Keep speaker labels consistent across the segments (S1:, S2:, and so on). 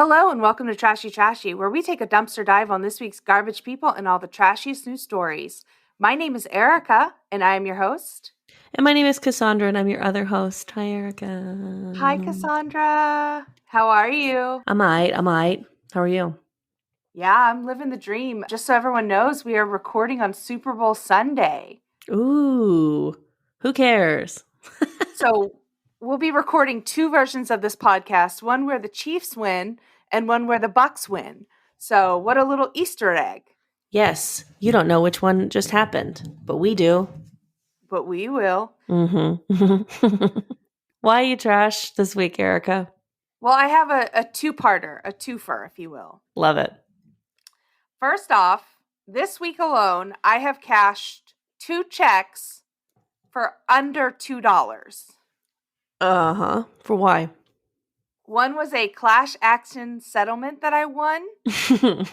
S1: Hello and welcome to Trashy, where we take a dumpster dive on this week's garbage people and all the trashiest news stories. My name is Erica, and I am your host.
S2: And my name is Cassandra, and I'm your other host. Hi, Erica.
S1: Hi, Cassandra. How are you?
S2: I'm all right. How are you?
S1: Yeah, I'm living the dream. Just so everyone knows, we are recording on Super Bowl Sunday.
S2: Ooh, who cares?
S1: So we'll be recording two versions of this podcast, one where the Chiefs win and one where the Bucks win. So what a little Easter egg.
S2: Yes, you don't know which one just happened, but we do.
S1: But we will.
S2: Mm-hmm. Why are you trash this week, Erica?
S1: Well, I have a two-parter, a twofer, if you will.
S2: Love it.
S1: First off, this week alone, I have cashed 2 checks for under $2.
S2: Uh-huh. For why?
S1: One was a class action settlement that I won for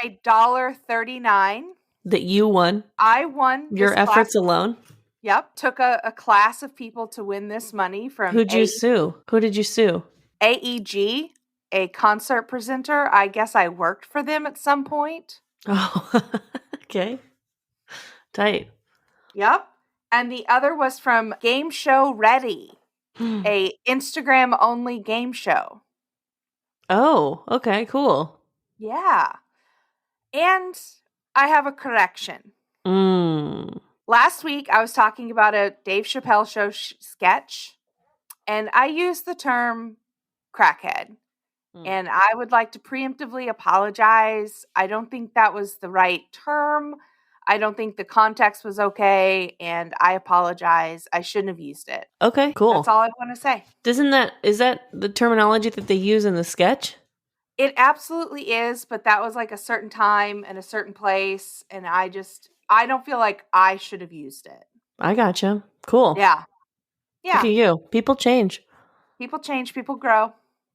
S1: $1.39.
S2: That you won?
S1: I won
S2: your efforts alone?
S1: Yep. Took a class of people to win this money from
S2: Who'd you sue? Who did you sue?
S1: AEG, a concert presenter. I guess I worked for them at some point.
S2: Oh, okay. Tight.
S1: Yep. And the other was from Game Show Ready, a Instagram-only game show.
S2: Oh, okay, cool.
S1: Yeah. And I have a correction. Last week, I was talking about a Dave Chappelle show sketch, and I used the term crackhead. And I would like to preemptively apologize. I don't think that was the right term. I don't think the context was okay, and I apologize. I shouldn't have used it.
S2: Okay, cool.
S1: That's all I want to say.
S2: Is that the terminology that they use in the sketch?
S1: It absolutely is, but that was like a certain time and a certain place, and I don't feel like I should have used it.
S2: I gotcha. Cool.
S1: Yeah.
S2: Look at you. People change.
S1: People change. People grow.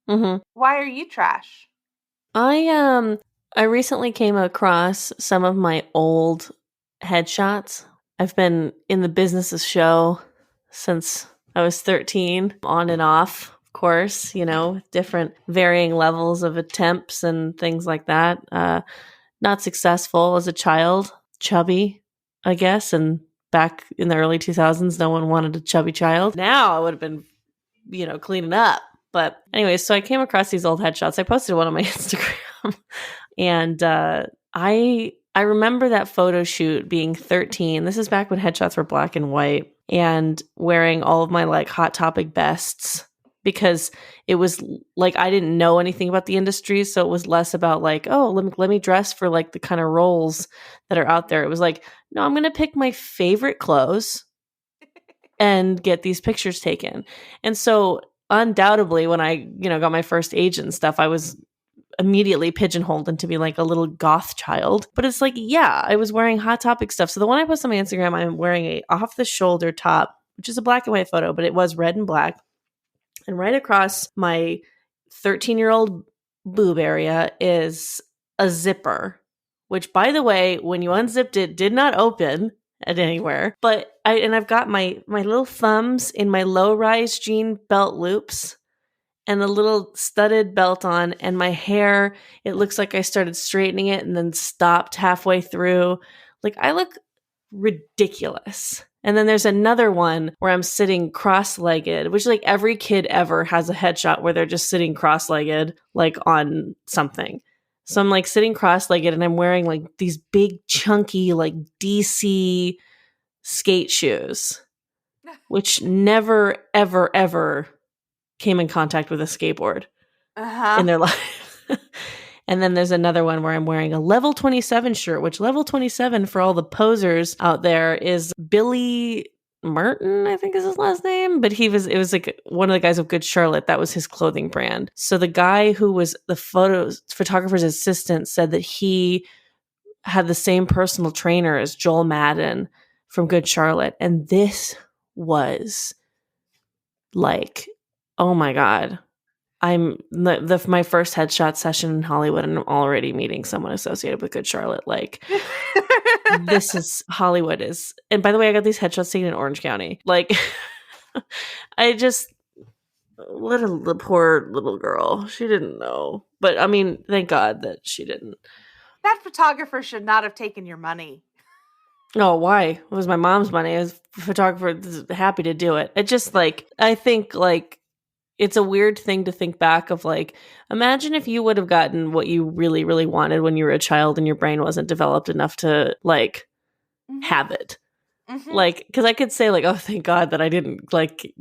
S2: Mm-hmm.
S1: Why are you trash?
S2: I recently came across some of my old headshots. I've been in the business of show since I was 13, on and off, of course, different varying levels of attempts and things like that. Not successful as a child, chubby, I guess, and back in the early 2000s, no one wanted a chubby child. Now I would have been, cleaning up. But anyway, so I came across these old headshots. I posted one on my Instagram. And I remember that photo shoot being 13. This is back when headshots were black and white, and wearing all of my like Hot Topic bests, because it was like I didn't know anything about the industry, so it was less about like, oh, let me dress for like the kind of roles that are out there. It was like, no, I'm going to pick my favorite clothes and get these pictures taken. And so undoubtedly, when I, got my first agent and stuff, I was immediately pigeonholed into being like a little goth child. But it's like, yeah, I was wearing Hot Topic stuff. So the one I posted on my Instagram, I'm wearing a off the shoulder top, which is a black and white photo, but it was red and black. And right across my 13-year-old boob area is a zipper, which, by the way, when you unzipped it, did not open at anywhere. But I've got my little thumbs in my low-rise jean belt loops and a little studded belt on, and my hair, it looks like I started straightening it and then stopped halfway through. Like, I look ridiculous. And then there's another one where I'm sitting cross-legged, which like every kid ever has a headshot where they're just sitting cross-legged, like on something. So I'm like sitting cross-legged and I'm wearing like these big chunky like DC skate shoes, which never, ever, ever came in contact with a skateboard in their life. And then there's another one where I'm wearing a level 27 shirt, which level 27 for all the posers out there is Billy Merton, I think is his last name. But it was like one of the guys of Good Charlotte. That was his clothing brand. So the guy who was the photographer's assistant said that he had the same personal trainer as Joel Madden from Good Charlotte. And this was like, oh my God. I'm my first headshot session in Hollywood, and I'm already meeting someone associated with Good Charlotte. Like, this is Hollywood is. And by the way, I got these headshots taken in Orange County. Like, The poor little girl. She didn't know. But I mean, thank God that she didn't.
S1: That photographer should not have taken your money.
S2: Oh, why? It was my mom's money. I was a photographer, happy to do it. It just like, I think like, it's a weird thing to think back of like, imagine if you would have gotten what you really, really wanted when you were a child and your brain wasn't developed enough to like have it. Like, because I could say like, oh, thank God that I didn't like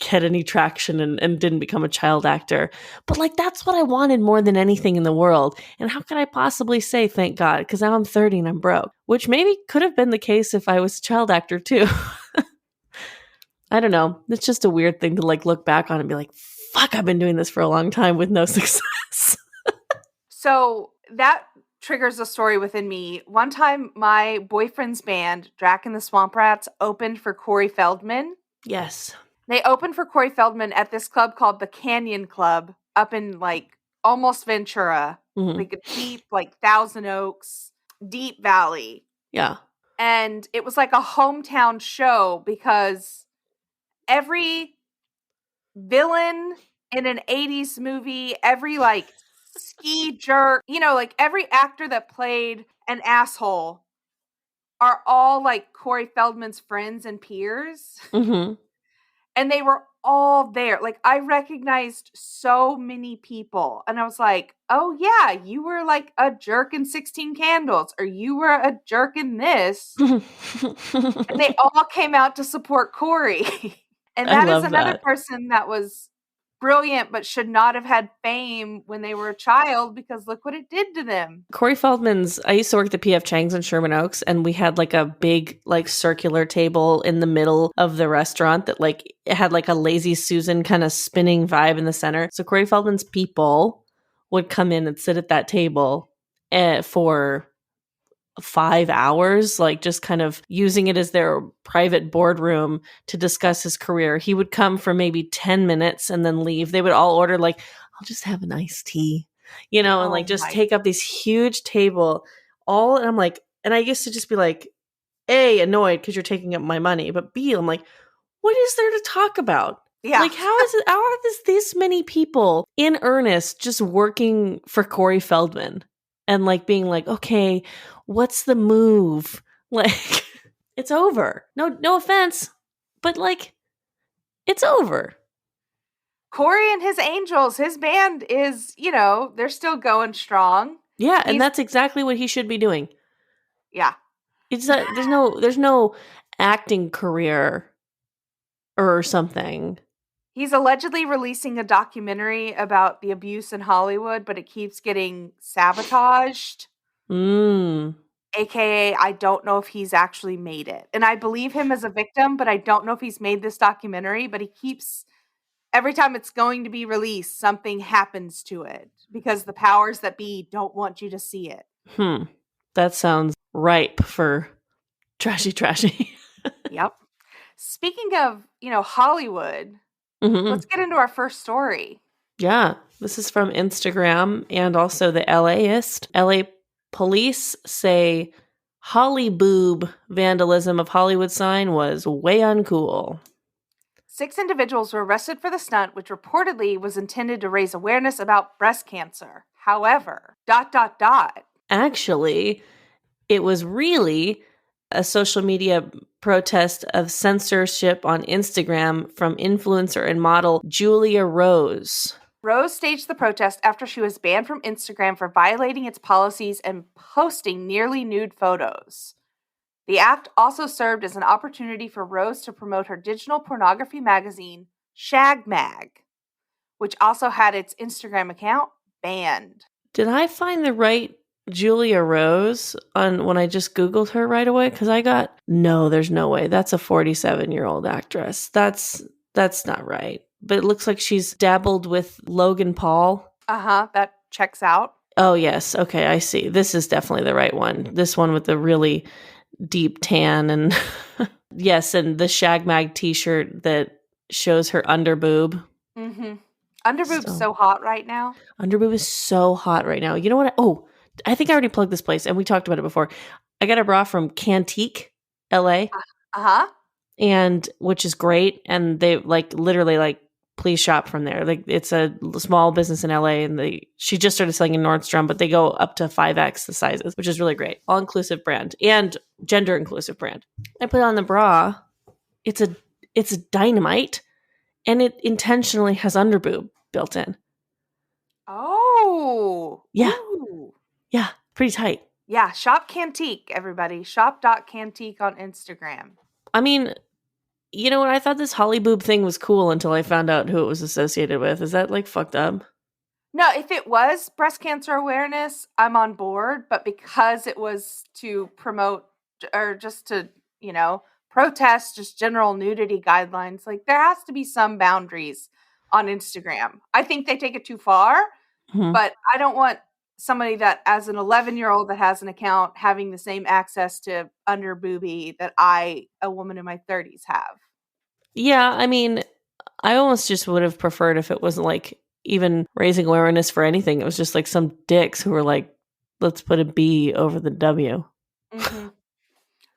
S2: get any traction and didn't become a child actor. But like, that's what I wanted more than anything in the world. And how could I possibly say thank God? Because now I'm 30 and I'm broke, which maybe could have been the case if I was a child actor too. I don't know. It's just a weird thing to like look back on and be like, fuck, I've been doing this for a long time with no success.
S1: So that triggers a story within me. One time, my boyfriend's band, Drac and the Swamp Rats, opened for Corey Feldman.
S2: Yes.
S1: They opened for Corey Feldman at this club called the Canyon Club up in like almost Ventura, like a deep, like Thousand Oaks, deep valley.
S2: Yeah.
S1: And it was like a hometown show because every villain in an 80s movie, every like ski jerk, you know, like every actor that played an asshole are all like Corey Feldman's friends and peers. And they were all there. Like, I recognized so many people. And I was like, oh, yeah, you were like a jerk in 16 Candles, or you were a jerk in this. And they all came out to support Corey. And that is another person that was brilliant, but should not have had fame when they were a child, because look what it did to them.
S2: Corey Feldman's, I used to work at the P.F. Chang's in Sherman Oaks, and we had like a big like circular table in the middle of the restaurant that like it had like a Lazy Susan kind of spinning vibe in the center. So Corey Feldman's people would come in and sit at that table for 5 hours, like just kind of using it as their private boardroom to discuss his career. He would come for maybe 10 minutes and then leave. They would all order like, I'll just have an iced tea, you know, and like just take up this huge table all. And I'm like, and I used to just be like, A, annoyed because you're taking up my money, but B, I'm like, what is there to talk about? Yeah. Like, how are this many people in earnest just working for Corey Feldman and like being like, okay, what's the move? Like, it's over. No offense, but like, it's over.
S1: Corey and his Angels, his band is, you know, they're still going strong.
S2: Yeah, and that's exactly what he should be doing.
S1: Yeah.
S2: It's there's no acting career or something.
S1: He's allegedly releasing a documentary about the abuse in Hollywood, but it keeps getting sabotaged. AKA, I don't know if he's actually made it. And I believe him as a victim, but I don't know if he's made this documentary. But he keeps, every time it's going to be released, something happens to it because the powers that be don't want you to see it.
S2: That sounds ripe for trashy.
S1: Yep. Speaking of, you know, Hollywood, let's get into our first story.
S2: Yeah, this is from Instagram and also the LAist. LA police say Holly boob vandalism of Hollywood sign was way uncool.
S1: 6 individuals were arrested for the stunt, which reportedly was intended to raise awareness about breast cancer. However, ...
S2: Actually, it was really a social media protest of censorship on Instagram from influencer and model Julia Rose.
S1: Rose staged the protest after she was banned from Instagram for violating its policies and posting nearly nude photos. The act also served as an opportunity for Rose to promote her digital pornography magazine, Shag Mag, which also had its Instagram account banned.
S2: Did I find the right Julia Rose on when I just Googled her right away? Because no, there's no way. That's a 47-year-old actress. That's not right. But it looks like she's dabbled with Logan Paul.
S1: That checks out.
S2: Oh, yes. Okay, I see. This is definitely the right one. This one with the really deep tan and yes, and the Shag Mag t-shirt that shows her underboob.
S1: Underboob's so hot right now.
S2: Underboob is so hot right now. You know what? I think I already plugged this place, and we talked about it before. I got a bra from Cantique, LA. And which is great. And they like literally like please shop from there. Like, it's a small business in LA, and she just started selling in Nordstrom, but they go up to 5x the sizes, which is really great. All inclusive brand and gender inclusive brand. I put on the bra. It's a dynamite, and it intentionally has underboob built in.
S1: Oh.
S2: Yeah.
S1: Ooh.
S2: Yeah. Pretty tight.
S1: Yeah. Shop Cantique, everybody. Shop.cantique on Instagram.
S2: I mean, you know what? I thought this Holly boob thing was cool until I found out who it was associated with. Is that like fucked up?
S1: No, if it was breast cancer awareness, I'm on board. But because it was to promote or just to, protest just general nudity guidelines, like there has to be some boundaries on Instagram. I think they take it too far, but I don't want somebody that, as an 11-year-old that has an account, having the same access to under boobie that a woman in my 30s, have.
S2: Yeah, I mean, I almost just would have preferred if it wasn't like even raising awareness for anything. It was just like some dicks who were like, let's put a B over the W.
S1: Mm-hmm.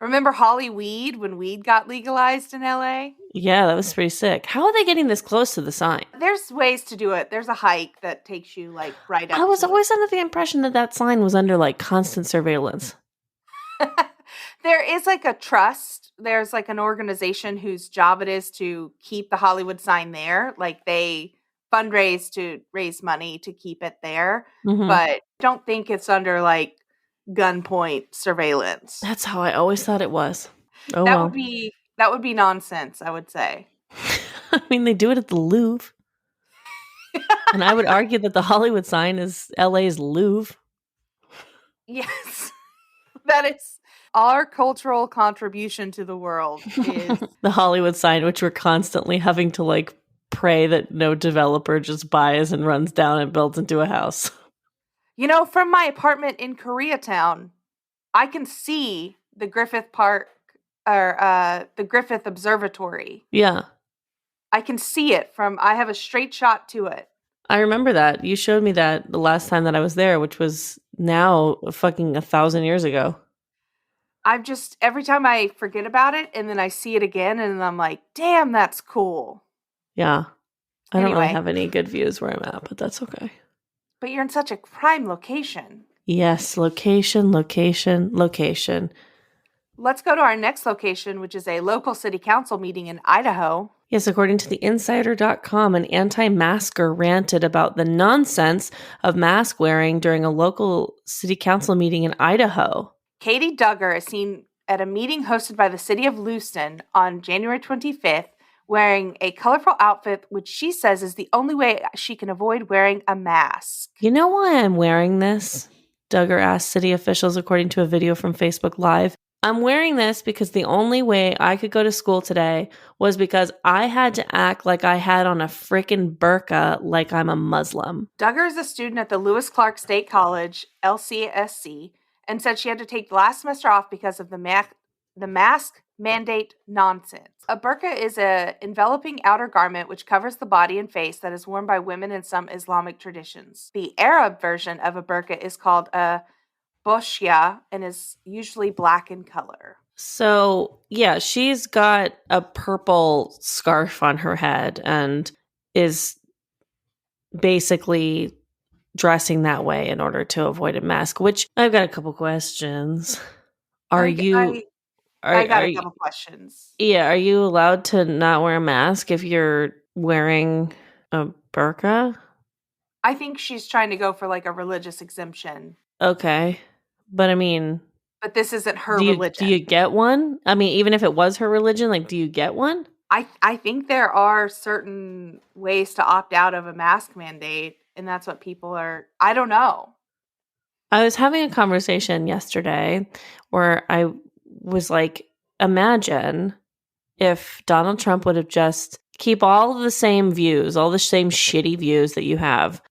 S1: Remember Holly Weed when weed got legalized in LA?
S2: Yeah, that was pretty sick. How are they getting this close to the sign?
S1: There's ways to do it. There's a hike that takes you like right up.
S2: I was always under the impression that sign was under like constant surveillance.
S1: There is like a trust. There's like an organization whose job it is to keep the Hollywood sign there. Like they fundraise to raise money to keep it there. Mm-hmm. But don't think it's under like gunpoint surveillance.
S2: That's how I always thought it was.
S1: Oh, that would be nonsense, I would say.
S2: I mean, they do it at the Louvre. And I would argue that the Hollywood sign is LA's Louvre.
S1: Yes. That is our cultural contribution to the world is
S2: the Hollywood sign, which we're constantly having to like pray that no developer just buys and runs down and builds into a house.
S1: From my apartment in Koreatown, I can see the Griffith Park or the Griffith Observatory.
S2: Yeah.
S1: I can see it I have a straight shot to it.
S2: I remember that. You showed me that the last time that I was there, which was now fucking 1,000 years ago.
S1: Every time I forget about it and then I see it again and I'm like, damn, that's cool.
S2: Yeah. I don't really have any good views where I'm at, but that's okay.
S1: But you're in such a prime location.
S2: Yes, location.
S1: Let's go to our next location, which is a local city council meeting in Idaho.
S2: Yes, according to theinsider.com, an anti-masker ranted about the nonsense of mask wearing during a local city council meeting in Idaho.
S1: Katie Duggar is seen at a meeting hosted by the city of Lewiston on January 25th wearing a colorful outfit, which she says is the only way she can avoid wearing a mask.
S2: You know why I'm wearing this? Duggar asked city officials according to a video from Facebook Live. I'm wearing this because the only way I could go to school today was because I had to act like I had on a frickin' burqa like I'm a Muslim.
S1: Duggar is a student at the Lewis Clark State College, LCSC, and said she had to take the last semester off because of the mask mandate nonsense. A burqa is an enveloping outer garment which covers the body and face that is worn by women in some Islamic traditions. The Arab version of a burqa is called a boshia and is usually black in color.
S2: So, yeah, she's got a purple scarf on her head and is basically dressing that way in order to avoid a mask, which I've got a couple questions. I
S1: got a couple questions.
S2: Yeah, are you allowed to not wear a mask if you're wearing a burqa?
S1: I think she's trying to go for like a religious exemption.
S2: Okay. But I mean...
S1: But this isn't her religion.
S2: Do you get one? I mean, even if it was her religion, like, do you get one?
S1: I think there are certain ways to opt out of a mask mandate, and that's what people are... I don't know.
S2: I was having a conversation yesterday where I was like, imagine if Donald Trump would have just keep all the same views, all the same shitty views that you have,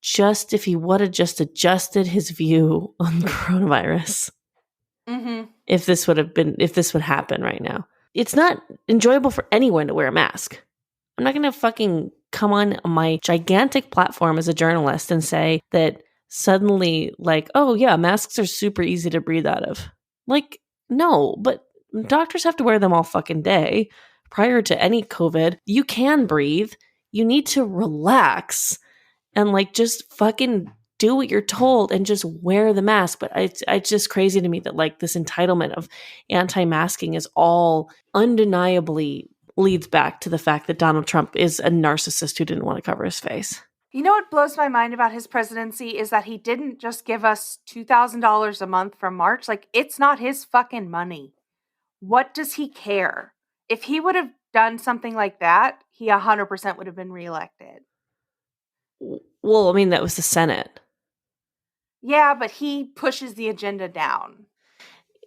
S2: just if he would have just adjusted his view on coronavirus.
S1: Mm-hmm.
S2: If this would happen right now. It's not enjoyable for anyone to wear a mask. I'm not going to fucking come on my gigantic platform as a journalist and say that suddenly, like, oh yeah, masks are super easy to breathe out of. Like, no, but doctors have to wear them all fucking day. Prior to any COVID, you can breathe. you need to relax and like just fucking do what you're told and just wear the mask. But it's just crazy to me that like this entitlement of anti-masking is all undeniably leads back to the fact that Donald Trump is a narcissist who didn't want to cover his face.
S1: You know what blows my mind about his presidency is that he didn't just give us $2,000 a month from March. Like, it's not his fucking money. What does he care? If he would have done something like that, he 100% would have been reelected.
S2: Well, I mean, that was the Senate.
S1: Yeah, but he pushes the agenda down.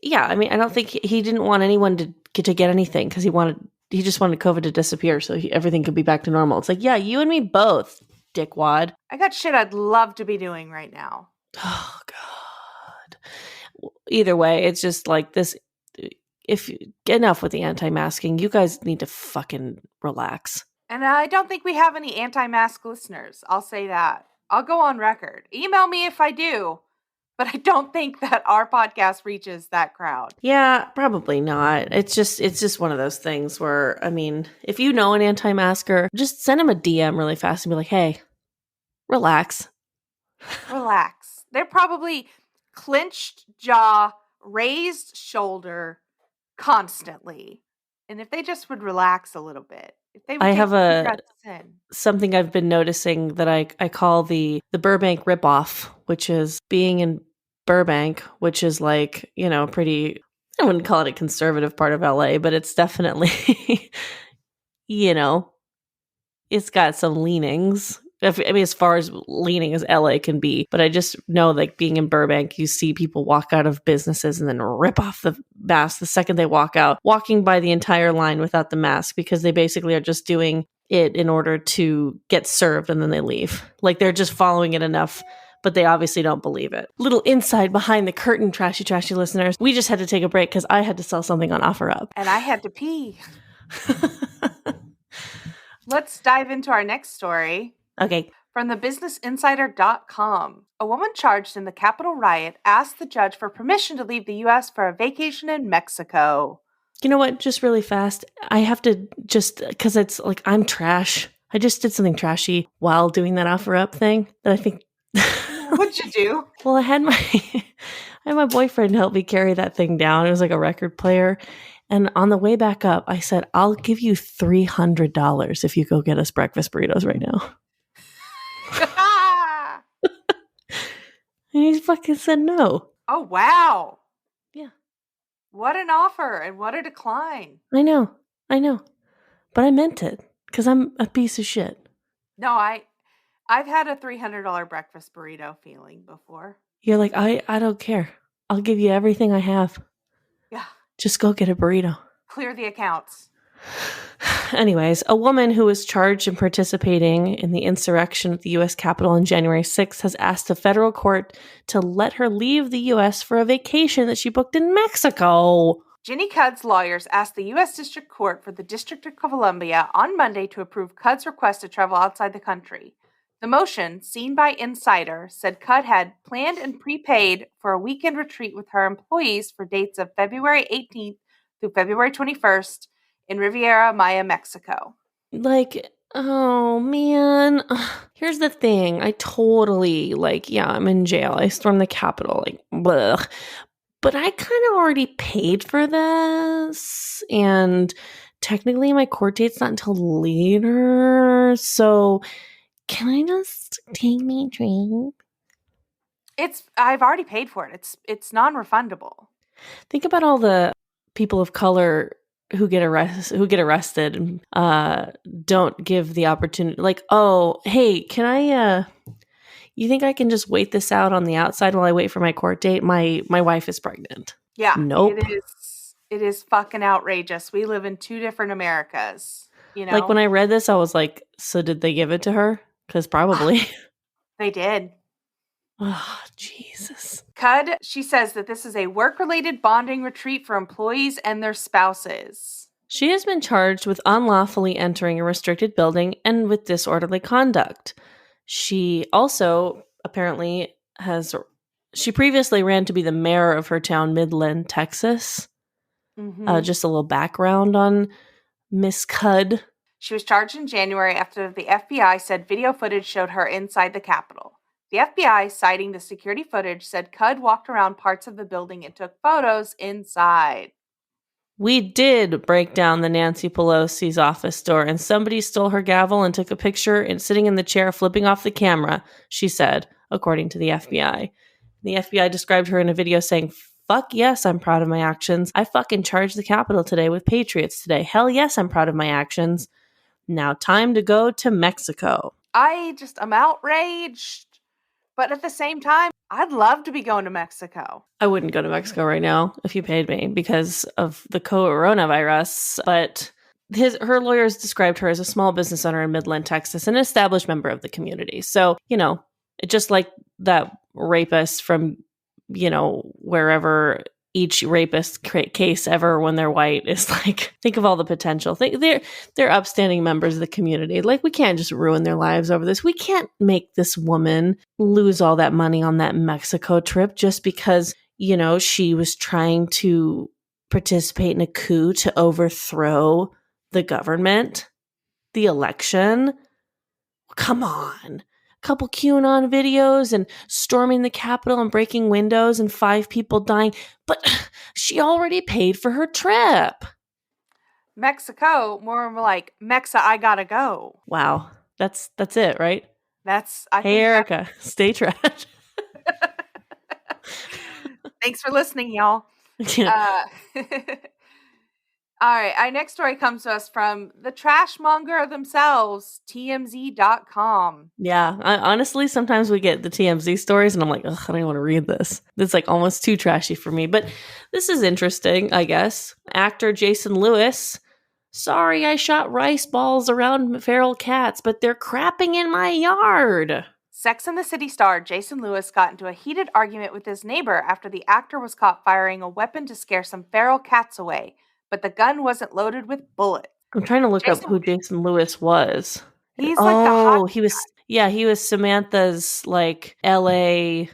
S2: Yeah, I mean, I don't think he didn't want anyone to get anything because he just wanted COVID to disappear so everything could be back to normal. It's like, yeah, you and me both, dickwad.
S1: I got shit I'd love to be doing right now.
S2: Oh, God. Either way, it's just like this. Enough with the anti-masking. You guys need to fucking relax.
S1: And I don't think we have any anti-mask listeners. I'll say that. I'll go on record. Email me if I do. But I don't think that our podcast reaches that crowd.
S2: Yeah, probably not. It's just one of those things where, I mean, if you know an anti-masker, just send him a DM really fast and be like, hey, relax.
S1: Relax. They're probably clenched jaw, raised shoulder constantly. And if they just would relax a little bit. If they would
S2: I have something I've been noticing that I call the Burbank ripoff, which is being in Burbank, which is like, you know, pretty, I wouldn't call it a conservative part of LA, but it's definitely, you know, it's got some leanings. I mean, as far as leaning as LA can be, but I just know, like, being in Burbank, you see people walk out of businesses and then rip off the mask the second they walk out, walking by the entire line without the mask because they basically are just doing it in order to get served and then they leave. Like, they're just following it enough, but they obviously don't believe it. Little inside behind the curtain, trashy listeners. We just had to take a break because I had to sell something on OfferUp.
S1: And I had to pee. Let's dive into our next story.
S2: Okay.
S1: From the businessinsider.com. A woman charged in the Capitol riot asked the judge for permission to leave the U.S. for a vacation in Mexico.
S2: You know what? Just really fast. I have to because it's like, I'm trash. I just did something trashy while doing that OfferUp thing that I think.
S1: What'd you do?
S2: Well, I had my boyfriend help me carry that thing down. It was like a record player. And on the way back up, I said, I'll give you $300 if you go get us breakfast burritos right now. And he fucking said no.
S1: Oh, wow.
S2: Yeah.
S1: What an offer and what a decline.
S2: I know. But I meant it because I'm a piece of shit.
S1: No, I've had a $300 breakfast burrito feeling before.
S2: You're like, I don't care. I'll give you everything I have.
S1: Yeah.
S2: Just go get a burrito.
S1: Clear the accounts.
S2: Anyways, a woman who was charged in participating in the insurrection at the U.S. Capitol on January 6th has asked a federal court to let her leave the U.S. for a vacation that she booked in Mexico.
S1: Ginny Cudd's lawyers asked the U.S. District Court for the District of Columbia on Monday to approve Cudd's request to travel outside the country. The motion, seen by Insider, said Cudd had planned and prepaid for a weekend retreat with her employees for dates of February 18th through February 21st in Riviera Maya, Mexico.
S2: Like, oh man. Here's the thing. I totally, I'm in jail. I stormed the Capitol. Blech. But I kind of already paid for this. And technically my court date's not until later. So can I just take my drink?
S1: I've already paid for it. It's non-refundable.
S2: Think about all the people of color who get arrested and don't give the opportunity. Like, oh, hey, can I you think I can just wait this out on the outside while I wait for my court date? My wife is pregnant.
S1: Yeah.
S2: Nope.
S1: It is fucking outrageous. We live in two different Americas. You know?
S2: Like, when I read this, I was like, so did they give it to her? Because probably.
S1: They did.
S2: Oh, Jesus.
S1: Cudd, she says that this is a work-related bonding retreat for employees and their spouses.
S2: She has been charged with unlawfully entering a restricted building and with disorderly conduct. She also apparently she previously ran to be the mayor of her town, Midland, Texas. Mm-hmm. Just a little background on Miss Cudd.
S1: She was charged in January after the FBI said video footage showed her inside the Capitol. The FBI, citing the security footage, said Cud walked around parts of the building and took photos inside.
S2: We did break down the Nancy Pelosi's office door, and somebody stole her gavel and took a picture and sitting in the chair flipping off the camera, she said, according to the FBI. The FBI described her in a video saying, "Fuck yes, I'm proud of my actions. I fucking charged the Capitol today with patriots today. Hell yes, I'm proud of my actions. Now time to go to Mexico."
S1: I just am outraged. But at the same time, I'd love to be going to Mexico.
S2: I wouldn't go to Mexico right now if you paid me because of the coronavirus. But her lawyers described her as a small business owner in Midland, Texas, an established member of the community. So, just like that rapist from, wherever each rapist case ever when they're white is like, think of all the potential. They're upstanding members of the community. Like, we can't just ruin their lives over this. We can't make this woman lose all that money on that Mexico trip just because, she was trying to participate in a coup to overthrow the government, the election. Come on. Couple QAnon videos and storming the Capitol and breaking windows and 5 people dying. But she already paid for her trip.
S1: Mexico, more like Mexa, I gotta go.
S2: Wow. That's it, right?
S1: Hey,
S2: Erica, stay trash.
S1: Thanks for listening, y'all. All right, our next story comes to us from the trash monger themselves, TMZ.com.
S2: Yeah, honestly, sometimes we get the TMZ stories and I'm like, ugh, I don't even want to read this. It's like almost too trashy for me. But this is interesting, I guess. Actor Jason Lewis. Sorry, I shot rice balls around feral cats, but they're crapping in my yard.
S1: Sex and the City star Jason Lewis got into a heated argument with his neighbor after the actor was caught firing a weapon to scare some feral cats away. But the gun wasn't loaded with bullets.
S2: I'm trying to look up who Jason Lewis was.
S1: He's like the hot
S2: he was Samantha's like LA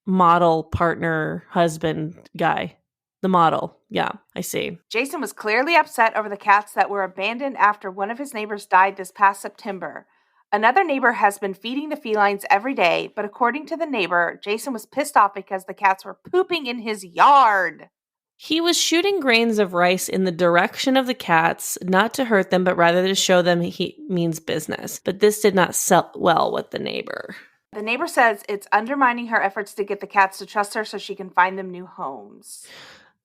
S2: model partner husband guy. The model. Yeah, I see.
S1: Jason was clearly upset over the cats that were abandoned after one of his neighbors died this past September. Another neighbor has been feeding the felines every day, but according to the neighbor, Jason was pissed off because the cats were pooping in his yard.
S2: He was shooting grains of rice in the direction of the cats, not to hurt them, but rather to show them he means business. But this did not sell well with the neighbor.
S1: The neighbor says it's undermining her efforts to get the cats to trust her so she can find them new homes.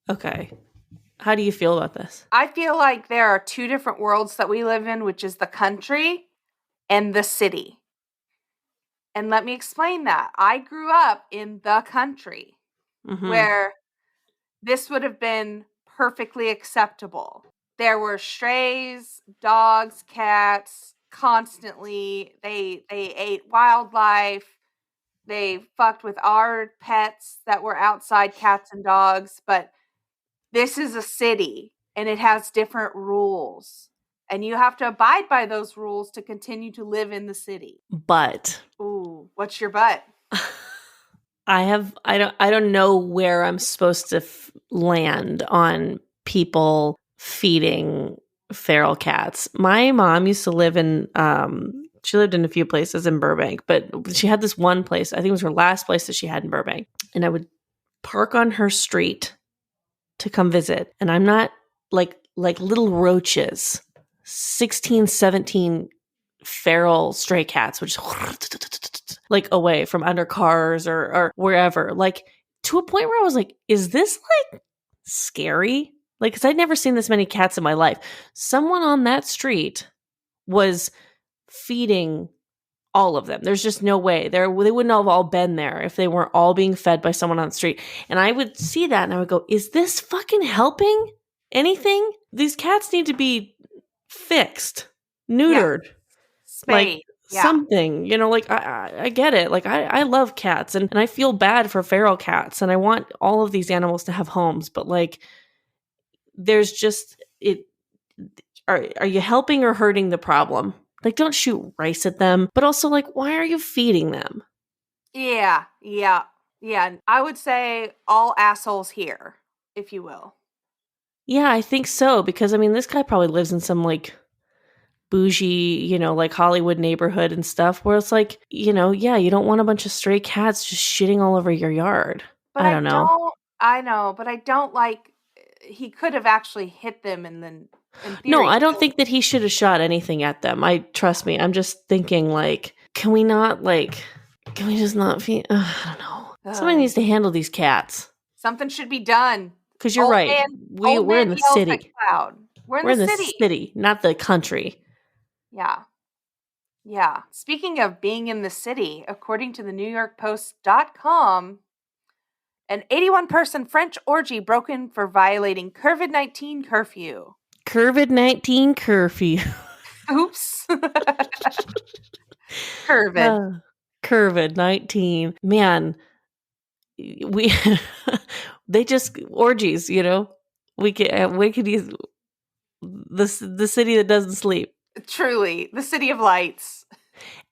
S2: Okay. How do you feel about this?
S1: I feel like there are 2 different worlds that we live in, which is the country and the city. And let me explain that. I grew up in the country where this would have been perfectly acceptable. There were strays, dogs, cats, constantly. They ate wildlife. They fucked with our pets that were outside, cats and dogs. But this is a city, and it has different rules. And you have to abide by those rules to continue to live in the city.
S2: But.
S1: Ooh, what's your but?
S2: I don't know where I'm supposed to land on people feeding feral cats. My mom used to live in, she lived in a few places in Burbank, but she had this one place, I think it was her last place that she had in Burbank. And I would park on her street to come visit. And I'm not like little roaches, 16, 17 feral stray cats, which like away from under cars or wherever, like to a point where I was like, is this like scary? Like, because I'd never seen this many cats in my life. Someone on that street was feeding all of them. There's just no way. They wouldn't have all been there if they weren't all being fed by someone on the street. And I would see that and I would go, is this fucking helping anything? These cats need to be fixed, neutered. Yeah. Like something, like I get it. Like I love cats and I feel bad for feral cats and I want all of these animals to have homes, but like there's just are you helping or hurting the problem? Like don't shoot rice at them, but also like why are you feeding them?
S1: Yeah. I would say all assholes here, if you will.
S2: Yeah, I think so because I mean this guy probably lives in some like bougie, like Hollywood neighborhood and stuff where it's like, you don't want a bunch of stray cats just shitting all over your yard.
S1: But
S2: I don't know.
S1: I know, but I don't like he could have actually hit them and then in theory.
S2: No, I don't think that he should have shot anything at them. Trust me. I'm just thinking can we just not feel, I don't know. Somebody needs to handle these cats.
S1: Something should be done.
S2: Because you're right. We're in the city.
S1: We're in the
S2: city, not the country.
S1: Yeah. Yeah. Speaking of being in the city, according to the NewYorkPost.com, an 81-person French orgy broken for violating COVID-19 curfew.
S2: COVID-19 curfew.
S1: Oops.
S2: COVID-19. Man, they just orgies, we could use the city that doesn't sleep.
S1: Truly, the city of lights.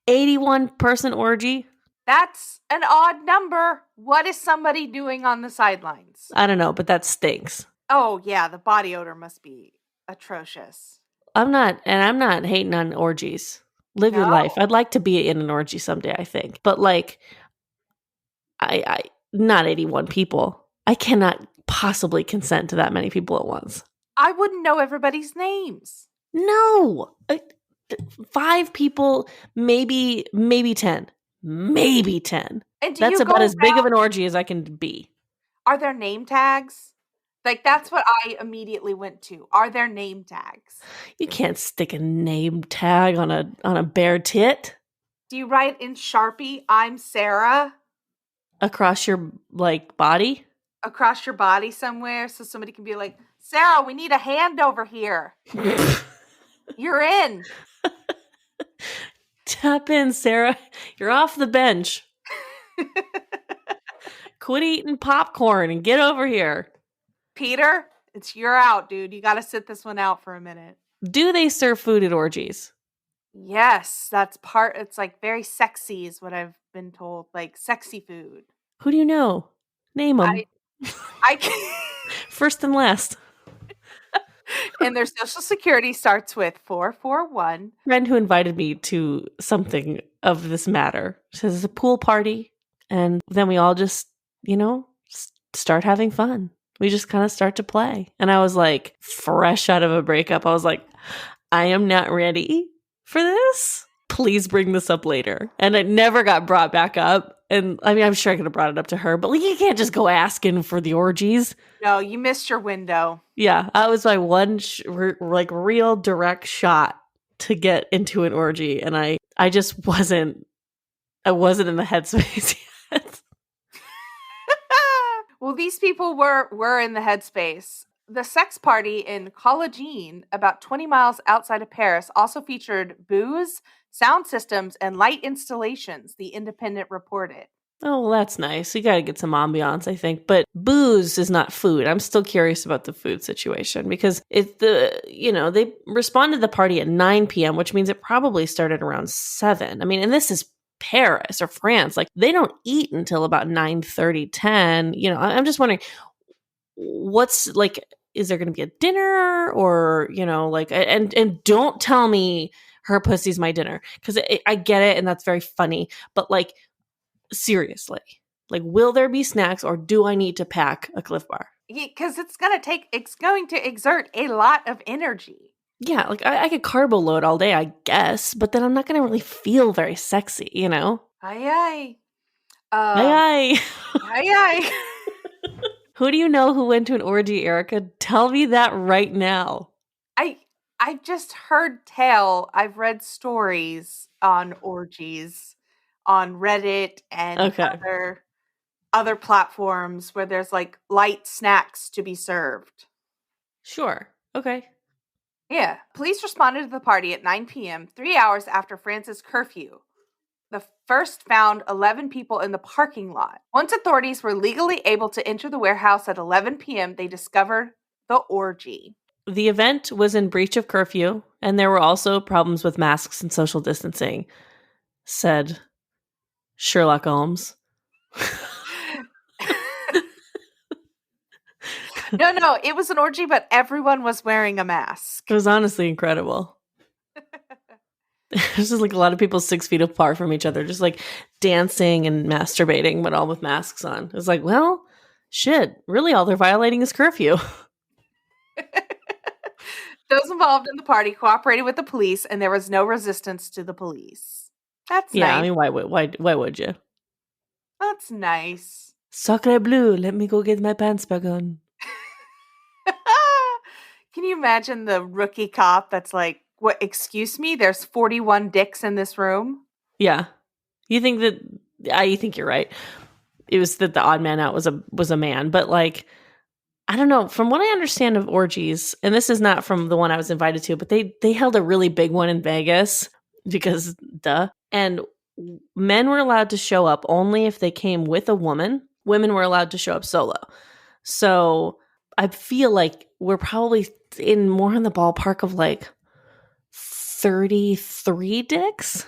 S2: 81-person orgy?
S1: That's an odd number. What is somebody doing on the sidelines?
S2: I don't know, but that stinks.
S1: Oh, yeah, the body odor must be atrocious.
S2: I'm not hating on orgies. Live your life. I'd like to be in an orgy someday, I think. But I not 81 people. I cannot possibly consent to that many people at once.
S1: I wouldn't know everybody's names.
S2: No. 5 people, maybe 10. Maybe 10.
S1: And
S2: that's about as big of an orgy as I can be.
S1: Are there name tags? That's what I immediately went to. Are there name tags?
S2: You can't stick a name tag on a bare tit.
S1: Do you write in Sharpie, "I'm Sarah"?
S2: Across your body?
S1: Across your body somewhere, so somebody can be like, "Sarah, we need a hand over here." You're in.
S2: Tap in, Sarah. You're off the bench. Quit eating popcorn and get over here.
S1: Peter, you're out, dude. You got to sit this one out for a minute.
S2: Do they serve food at orgies?
S1: Yes, that's part. It's very sexy is what I've been told. Sexy food.
S2: Who do you know? Name them.
S1: I
S2: First and last.
S1: And their social security starts with 441.
S2: Friend who invited me to something of this matter says it's a pool party, and then we all just, start having fun. We just kind of start to play. And I was fresh out of a breakup. I was like, I am not ready for this. Please bring this up later. And it never got brought back up. And I'm sure I could have brought it up to her, but you can't just go asking for the orgies.
S1: No, you missed your window.
S2: Yeah, that was my one real direct shot to get into an orgy, and I just wasn't in the headspace yet.
S1: Well, these people were in the headspace. The sex party in Collagene, about 20 miles outside of Paris, also featured booze, sound systems, and light installations, The Independent reported.
S2: Oh, well, that's nice. You got to get some ambiance, I think. But booze is not food. I'm still curious about the food situation because they responded to the party at 9 p.m., which means it probably started around 7. And this is Paris or France. They don't eat until about 9:30, 10. I'm just wondering what's is there going to be a dinner or, and don't tell me her pussy's my dinner because I get it and that's very funny. But seriously, will there be snacks or do I need to pack a Cliff Bar?
S1: Because it's going to exert a lot of energy.
S2: Yeah, I could carbo load all day, I guess, but then I'm not going to really feel very sexy,
S1: Aye, aye.
S2: Aye, aye.
S1: Aye, aye.
S2: Who do you know who went to an orgy, Erica? Tell me that right now.
S1: I've just heard tell. I've read stories on orgies on Reddit and other platforms where there's light snacks to be served.
S2: Sure. Okay.
S1: Yeah. Police responded to the party at 9 p.m., 3 hours after France's curfew. The first found 11 people in the parking lot. Once authorities were legally able to enter the warehouse at 11 p.m., they discovered the orgy.
S2: The event was in breach of curfew, and there were also problems with masks and social distancing, said Sherlock Holmes.
S1: No, it was an orgy, but everyone was wearing a mask.
S2: It was honestly incredible. There's just like a lot of people 6 feet apart from each other, just like dancing and masturbating, but all with masks on. It's like, well, shit, really all they're violating is curfew.
S1: Those involved in the party cooperated with the police, and there was no resistance to the police. That's
S2: Yeah,
S1: nice.
S2: I mean, why would you?
S1: That's nice.
S2: Sacre bleu, let me go get my pants back on.
S1: Can you imagine the rookie cop that's like, what, excuse me, there's 41 dicks in this room?
S2: Yeah. You think you're right. It was that the odd man out was a man, but like, I don't know. From what I understand of orgies, and this is not from the one I was invited to, but they held a really big one in Vegas because duh. And men were allowed to show up only if they came with a woman. Women were allowed to show up solo. So I feel like we're probably more in the ballpark of like 33 dicks.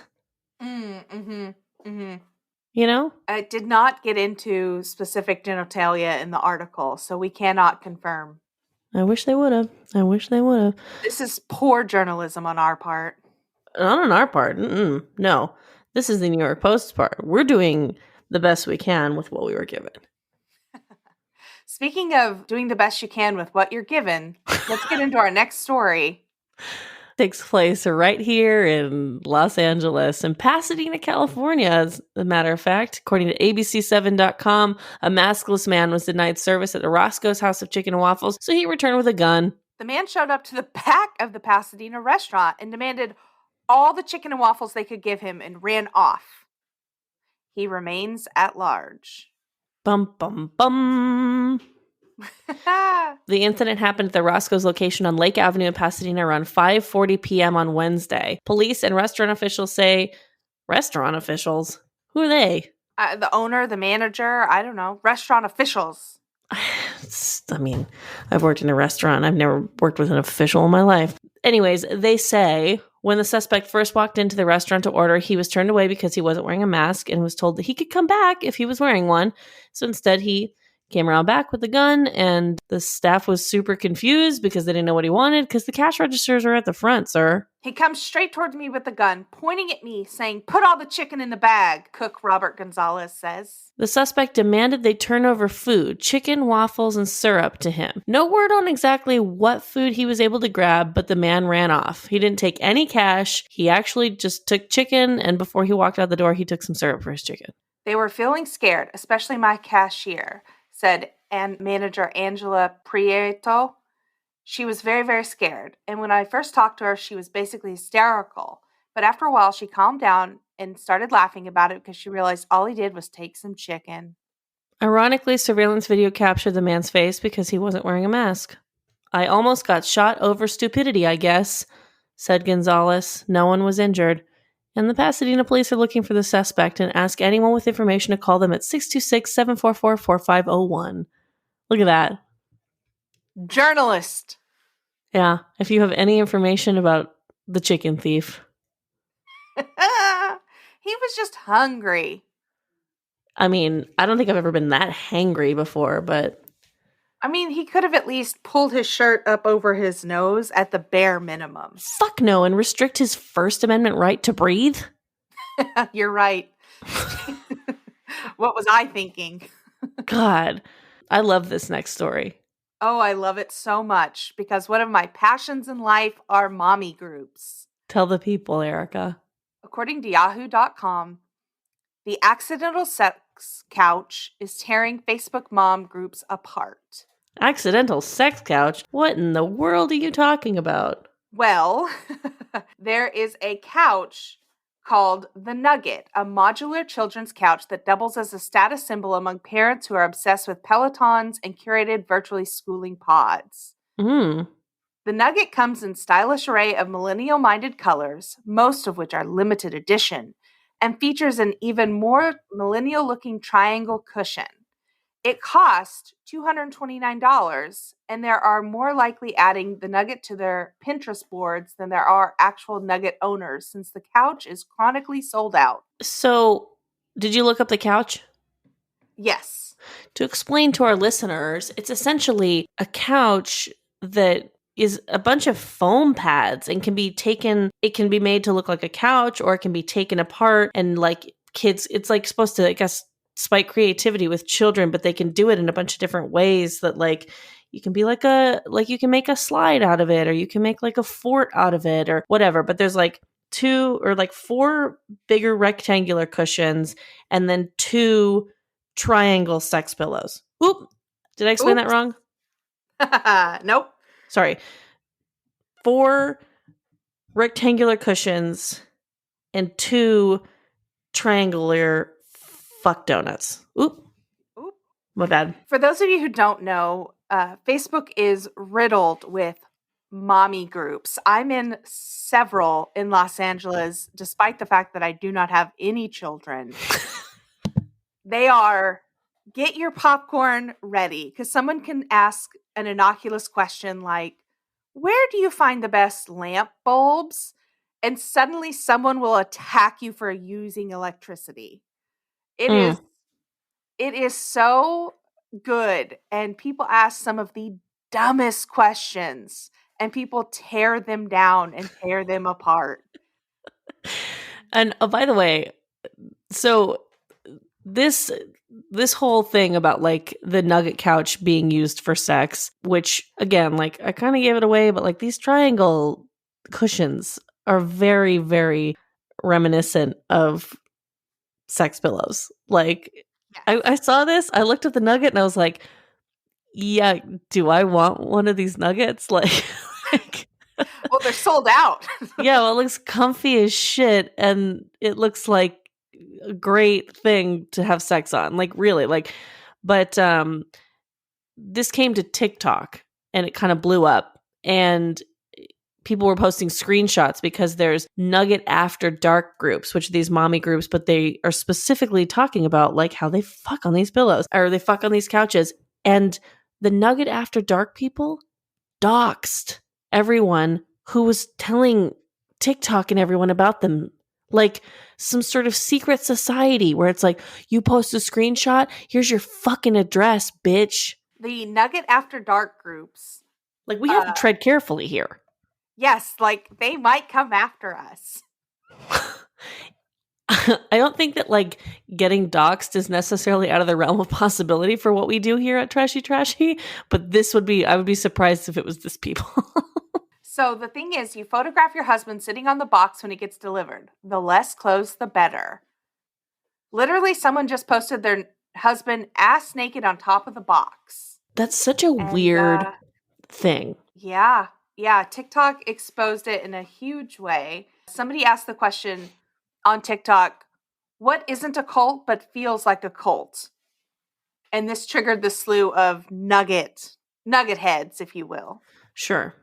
S2: You know?
S1: I did not get into specific genitalia in the article, so we cannot confirm.
S2: I wish they would have.
S1: This is poor journalism on our part.
S2: Not on our part. No. This is the New York Post's part. We're doing the best we can with what we were given.
S1: Speaking of doing the best you can with what you're given, let's get into our next story.
S2: Takes place right here in Los Angeles and Pasadena, California, as a matter of fact. According to ABC7.com, a maskless man was denied service at the Roscoe's House of Chicken and Waffles, so he returned with a gun.
S1: The man showed up to the back of the Pasadena restaurant and demanded all the chicken and waffles they could give him and ran off. He remains at large.
S2: Bum, bum, bum. The incident happened at the Roscoe's location on Lake Avenue in Pasadena around 5:40 p.m. on Wednesday. Police and restaurant officials say, restaurant officials? Who are they?
S1: The owner, the manager, I don't know, restaurant officials.
S2: I mean, I've worked in a restaurant. I've never worked with an official in my life. Anyways, they say when the suspect first walked into the restaurant to order, he was turned away because he wasn't wearing a mask and was told that he could come back if he was wearing one. So instead, he came around back with the gun, and the staff was super confused because they didn't know what he wanted because the cash registers are at the front, sir.
S1: He comes straight towards me with the gun, pointing at me, saying, "Put all the chicken in the bag," cook Robert Gonzalez says.
S2: The suspect demanded they turn over food, chicken, waffles, and syrup to him. No word on exactly what food he was able to grab, but the man ran off. He didn't take any cash. He actually just took chicken, and before he walked out the door, he took some syrup for his chicken.
S1: They were feeling scared, especially my cashier, said manager Angela Prieto. She was very, very scared. And when I first talked to her, she was basically hysterical. But after a while, she calmed down and started laughing about it because she realized all he did was take some chicken.
S2: Ironically, surveillance video captured the man's face because he wasn't wearing a mask. I almost got shot over stupidity, I guess, said Gonzalez. No one was injured. And the Pasadena police are looking for the suspect and ask anyone with information to call them at 626-744-4501. Look at that.
S1: Journalist.
S2: Yeah, if you have any information about the chicken thief.
S1: He was just hungry.
S2: I mean, I don't think I've ever been that hangry before, but...
S1: I mean, he could have at least pulled his shirt up over his nose at the bare minimum.
S2: Fuck no, and restrict his First Amendment right to breathe?
S1: You're right. What was I thinking?
S2: God, I love this next story.
S1: Oh, I love it so much because one of my passions in life are mommy groups.
S2: Tell the people, Erica.
S1: According to Yahoo.com, the accidental sex couch is tearing Facebook mom groups apart.
S2: Accidental sex couch? What in the world are you talking about?
S1: Well, there is a couch called The Nugget, a modular children's couch that doubles as a status symbol among parents who are obsessed with Pelotons and curated virtually schooling pods. The Nugget comes in stylish array of millennial-minded colors, most of which are limited edition, and features an even more millennial-looking triangle cushion. It cost $229, and there are more likely adding the Nugget to their Pinterest boards than there are actual Nugget owners, since the couch is chronically sold out.
S2: So, did you look up the couch?
S1: Yes.
S2: To explain to our listeners, it's essentially a couch that is a bunch of foam pads and can be taken, it can be made to look like a couch, or it can be taken apart and like kids, it's like supposed to, I guess, spike creativity with children, but they can do it in a bunch of different ways that like you can be like you can make a slide out of it, or you can make like a fort out of it or whatever. But there's like 2 or like 4 bigger rectangular cushions and then 2 triangle sex pillows. Oop. Did I explain that wrong?
S1: Nope.
S2: Sorry. 4 rectangular cushions and 2 triangular fuck donuts. Oop. My bad.
S1: For those of you who don't know, Facebook is riddled with mommy groups. I'm in several in Los Angeles, despite the fact that I do not have any children. They are, get your popcorn ready, because someone can ask an innocuous question like, where do you find the best lamp bulbs? And suddenly someone will attack you for using electricity. It is so good. And people ask some of the dumbest questions and people tear them down and tear them apart.
S2: And by the way, so this whole thing about like the nugget couch being used for sex, which again, like I kind of gave it away, but like these triangle cushions are very, very reminiscent of sex pillows. Like yes. I saw this, I looked at the nugget and I was like, yeah, do I want one of these nuggets? Like
S1: well, they're sold out.
S2: Yeah, well, it looks comfy as shit and it looks like a great thing to have sex on. Like really, like, but this came to TikTok and it kind of blew up and people were posting screenshots because there's nugget after dark groups, which are these mommy groups, but they are specifically talking about like how they fuck on these pillows or they fuck on these couches. And the nugget after dark people doxed everyone who was telling TikTok and everyone about them. Like some sort of secret society where it's like, you post a screenshot, here's your fucking address, bitch.
S1: The nugget after dark groups.
S2: Like we have to tread carefully here.
S1: Yes, like they might come after us.
S2: I don't think that like getting doxxed is necessarily out of the realm of possibility for what we do here at Trashy Trashy, but I would be surprised if it was this people.
S1: So the thing is, you photograph your husband sitting on the box when it gets delivered. The less clothes, the better. Literally, someone just posted their husband ass naked on top of the box.
S2: That's such a weird thing.
S1: Yeah. Yeah. TikTok exposed it in a huge way. Somebody asked the question on TikTok, what isn't a cult but feels like a cult? And this triggered the slew of nugget heads, if you will.
S2: Sure.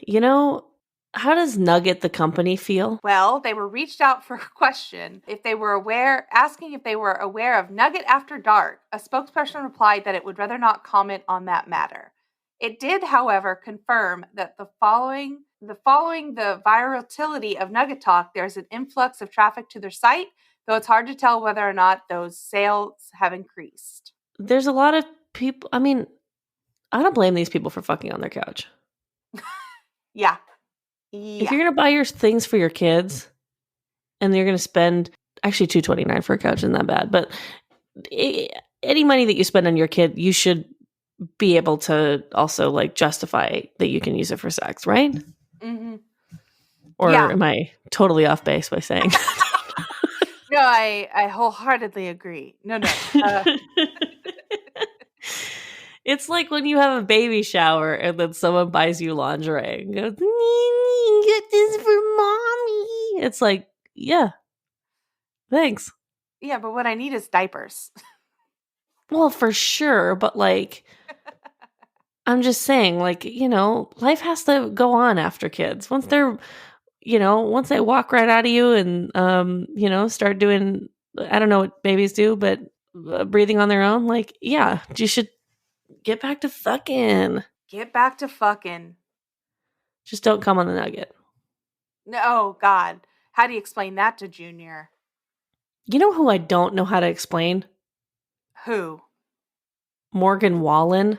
S2: You know, how does Nugget the company feel?
S1: Well, they were reached out for a question asking if they were aware of Nugget After Dark. A spokesperson replied that it would rather not comment on that matter. It did, however, confirm that following the virality of Nugget Talk, there's an influx of traffic to their site, though it's hard to tell whether or not those sales have increased.
S2: There's a lot of people, I mean, I don't blame these people for fucking on their couch.
S1: Yeah.
S2: If you're going to buy your things for your kids and you're going to spend actually $229 for a couch isn't that bad, but any money that you spend on your kid, you should be able to also like justify that you can use it for sex, right?
S1: Mm-hmm.
S2: Or am I totally off base by saying
S1: No, I wholeheartedly agree. No.
S2: It's like when you have a baby shower and then someone buys you lingerie and goes, get this for mommy. It's like, yeah, thanks.
S1: Yeah, but what I need is diapers.
S2: Well, for sure. But like, I'm just saying, like, you know, life has to go on after kids. Once they walk right out of you and, start doing, I don't know what babies do, but breathing on their own, like, yeah, you should get back to fucking.
S1: Get back to fucking.
S2: Just don't come on the nugget.
S1: No, oh, God. How do you explain that to Junior?
S2: You know who I don't know how to explain?
S1: Who?
S2: Morgan Wallen.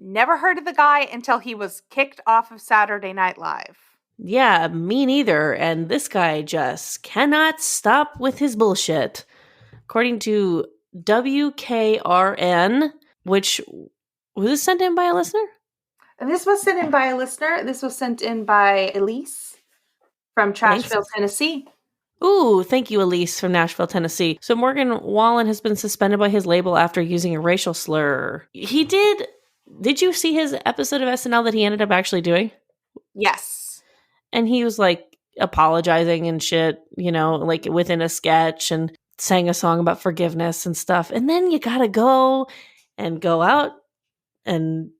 S1: Never heard of the guy until he was kicked off of Saturday Night Live.
S2: Yeah, me neither. And this guy just cannot stop with his bullshit. According to WKRN, which was this sent in by a listener?
S1: And this was sent in by a listener. This was sent in by Elise from Trashville, Tennessee.
S2: Ooh, thank you, Elise from Nashville, Tennessee. So Morgan Wallen has been suspended by his label after using a racial slur. He did. Did you see his episode of SNL that he ended up actually doing?
S1: Yes.
S2: And he was like apologizing and shit, you know, like within a sketch, and sang a song about forgiveness and stuff. And then you gotta go out and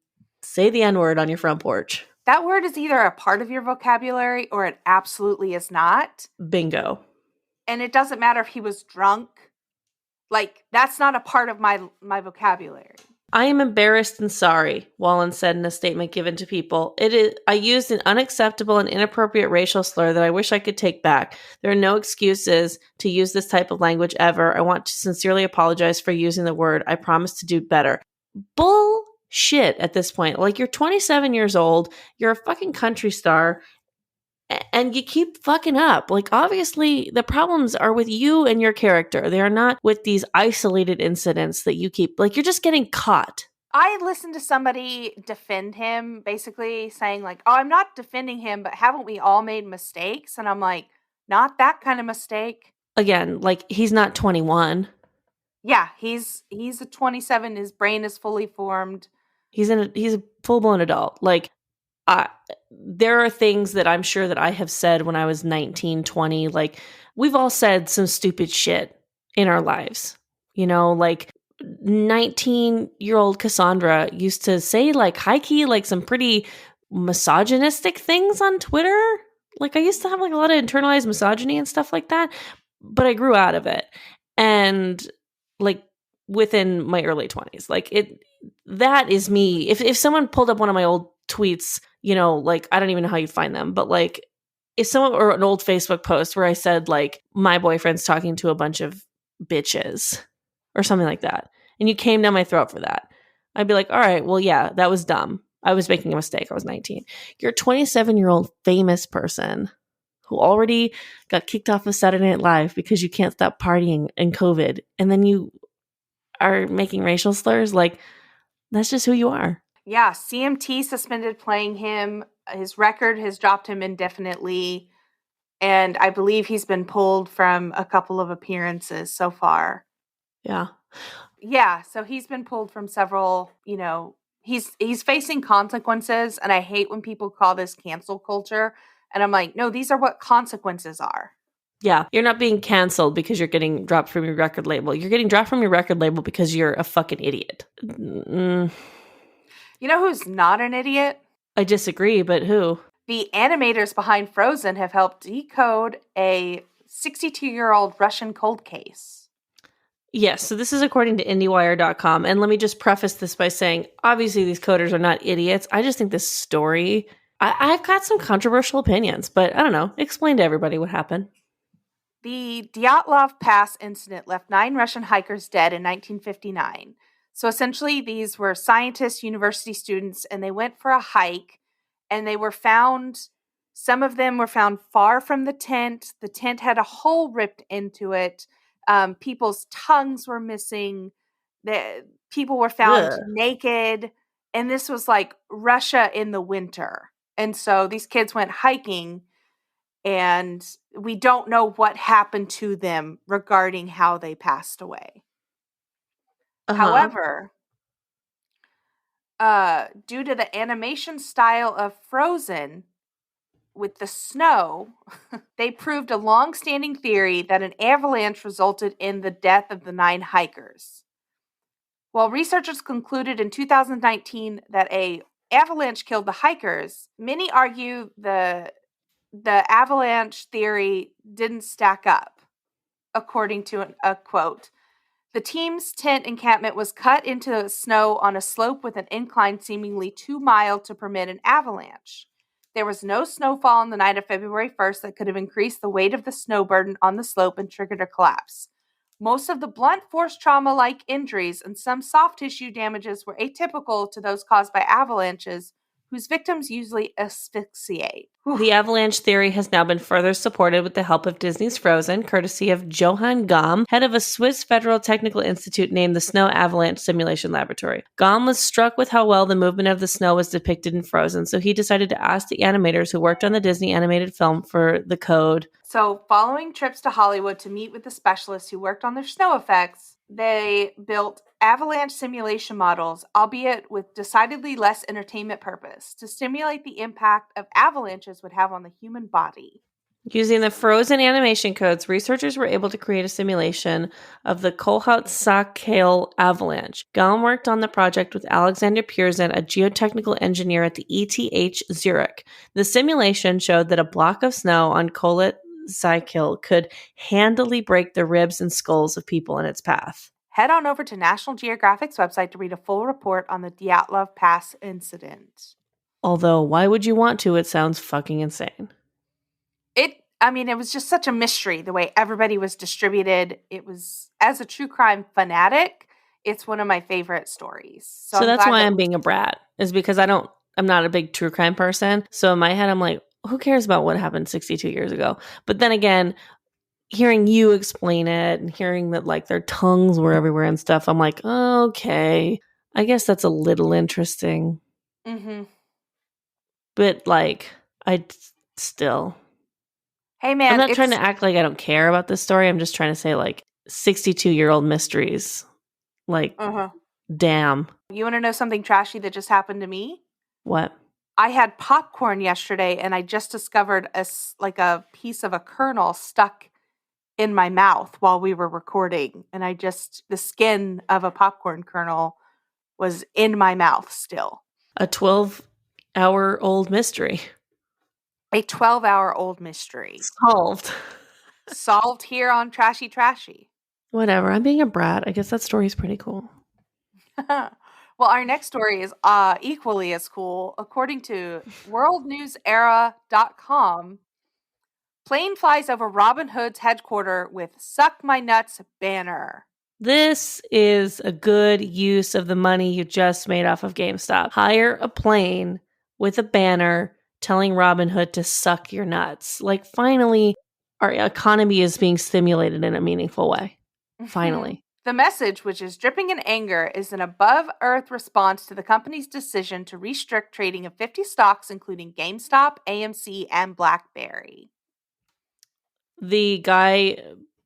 S2: say the N-word on your front porch.
S1: That word is either a part of your vocabulary or it absolutely is not.
S2: Bingo.
S1: And it doesn't matter if he was drunk. Like, that's not a part of my vocabulary.
S2: I am embarrassed and sorry, Wallen said in a statement given to People. I used an unacceptable and inappropriate racial slur that I wish I could take back. There are no excuses to use this type of language ever. I want to sincerely apologize for using the word. I promise to do better. Bullshit at this point. Like, you're 27 years old, you're a fucking country star, and you keep fucking up. Like, obviously, the problems are with you and your character. They are not with these isolated incidents that you keep. Like, you're just getting caught.
S1: I listened to somebody defend him, basically saying, like, oh, I'm not defending him, but haven't we all made mistakes? And I'm like, not that kind of mistake.
S2: Again, like, he's not 21.
S1: Yeah, he's a 27. His brain is fully formed.
S2: He's a full-blown adult. Like, there are things that I'm sure that I have said when I was 19, 20. Like, we've all said some stupid shit in our lives. You know, like 19-year-old Cassandra used to say, like, high-key, like some pretty misogynistic things on Twitter. Like, I used to have like a lot of internalized misogyny and stuff like that, but I grew out of it. And like within my early 20s, like that is me. If someone pulled up one of my old tweets, you know, like, I don't even know how you find them, but like, if someone, or an old Facebook post where I said, like, my boyfriend's talking to a bunch of bitches or something like that, and you came down my throat for that, I'd be like, all right, well, yeah, that was dumb. I was making a mistake. I was 19. You're a 27-year-old famous person who already got kicked off of Saturday Night Live because you can't stop partying in COVID, and then you are making racial slurs. Like, that's just who you are.
S1: Yeah, CMT suspended playing him. His record has dropped him indefinitely. And I believe he's been pulled from a couple of appearances so far.
S2: Yeah.
S1: Yeah, so he's been pulled from several, you know, he's facing consequences. And I hate when people call this cancel culture. And I'm like, no, these are what consequences are.
S2: Yeah, you're not being canceled because you're getting dropped from your record label. You're getting dropped from your record label because you're a fucking idiot.
S1: You know who's not an idiot?
S2: I disagree, but who?
S1: The animators behind Frozen have helped decode a 62-year-old Russian cold case.
S2: Yes, so this is according to IndieWire.com. And let me just preface this by saying, obviously these coders are not idiots. I just think this story, I've got some controversial opinions, but I don't know. Explain to everybody what happened.
S1: The Dyatlov Pass incident left 9 Russian hikers dead in 1959. So essentially, these were scientists, university students, and they went for a hike, and they were found, some of them were found far from the tent. The tent had a hole ripped into it. People's tongues were missing. People were found naked. And this was like Russia in the winter. And so these kids went hiking, and we don't know what happened to them regarding how they passed away. However, due to the animation style of Frozen with the snow, they proved a long-standing theory that an avalanche resulted in the death of the 9 hikers. While researchers concluded in 2019 that an avalanche killed the hikers, many argue the avalanche theory didn't stack up, according to a quote. The team's tent encampment was cut into the snow on a slope with an incline seemingly too mild to permit an avalanche. There was no snowfall on the night of February 1st that could have increased the weight of the snow burden on the slope and triggered a collapse. Most of the blunt force trauma-like injuries and some soft tissue damages were atypical to those caused by avalanches, whose victims usually asphyxiate. Whew.
S2: The avalanche theory has now been further supported with the help of Disney's Frozen, courtesy of Johann Gahm, head of a Swiss Federal Technical Institute named the Snow Avalanche Simulation Laboratory. Gahm was struck with how well the movement of the snow was depicted in Frozen, so he decided to ask the animators who worked on the Disney animated film for the code.
S1: So, following trips to Hollywood to meet with the specialists who worked on their snow effects, they built avalanche simulation models, albeit with decidedly less entertainment purpose, to simulate the impact of avalanches would have on the human body.
S2: Using the Frozen animation codes, researchers were able to create a simulation of the Kohat-Sakale avalanche. Gahm worked on the project with Alexander Pierson, a geotechnical engineer at the ETH Zurich. The simulation showed that a block of snow on Kohat-Sakale could handily break the ribs and skulls of people in its path.
S1: Head on over to National Geographic's website to read a full report on the Dyatlov Pass incident.
S2: Although, why would you want to? It sounds fucking insane.
S1: It was just such a mystery, the way everybody was distributed. It was, as a true crime fanatic, it's one of my favorite stories.
S2: So that's why I'm being a brat, is because I'm not a big true crime person. So in my head, I'm like, who cares about what happened 62 years ago? But then again, hearing you explain it and hearing that like their tongues were everywhere and stuff, I'm like, okay, I guess that's a little interesting.
S1: Mm-hmm.
S2: But like, still.
S1: Hey man,
S2: I'm not trying to act like I don't care about this story. I'm just trying to say like 62-year-old mysteries. Like, damn.
S1: You want to know something trashy that just happened to me?
S2: What? I
S1: had popcorn yesterday and I just discovered a piece of a kernel stuck in my mouth while we were recording. And the skin of a popcorn kernel was in my mouth still.
S2: A 12-hour-old mystery.
S1: A 12-hour-old mystery.
S2: Solved.
S1: Solved here on Trashy Trashy.
S2: Whatever. I'm being a brat. I guess that story is pretty cool.
S1: Well, our next story is equally as cool. According to worldnewsera.com, plane flies over Robin Hood's headquarters with Suck My Nuts banner.
S2: This is a good use of the money you just made off of GameStop. Hire a plane with a banner telling Robin Hood to suck your nuts. Like, finally, our economy is being stimulated in a meaningful way. Finally.
S1: The message, which is dripping in anger, is an above-earth response to the company's decision to restrict trading of 50 stocks, including GameStop, AMC, and BlackBerry.
S2: The guy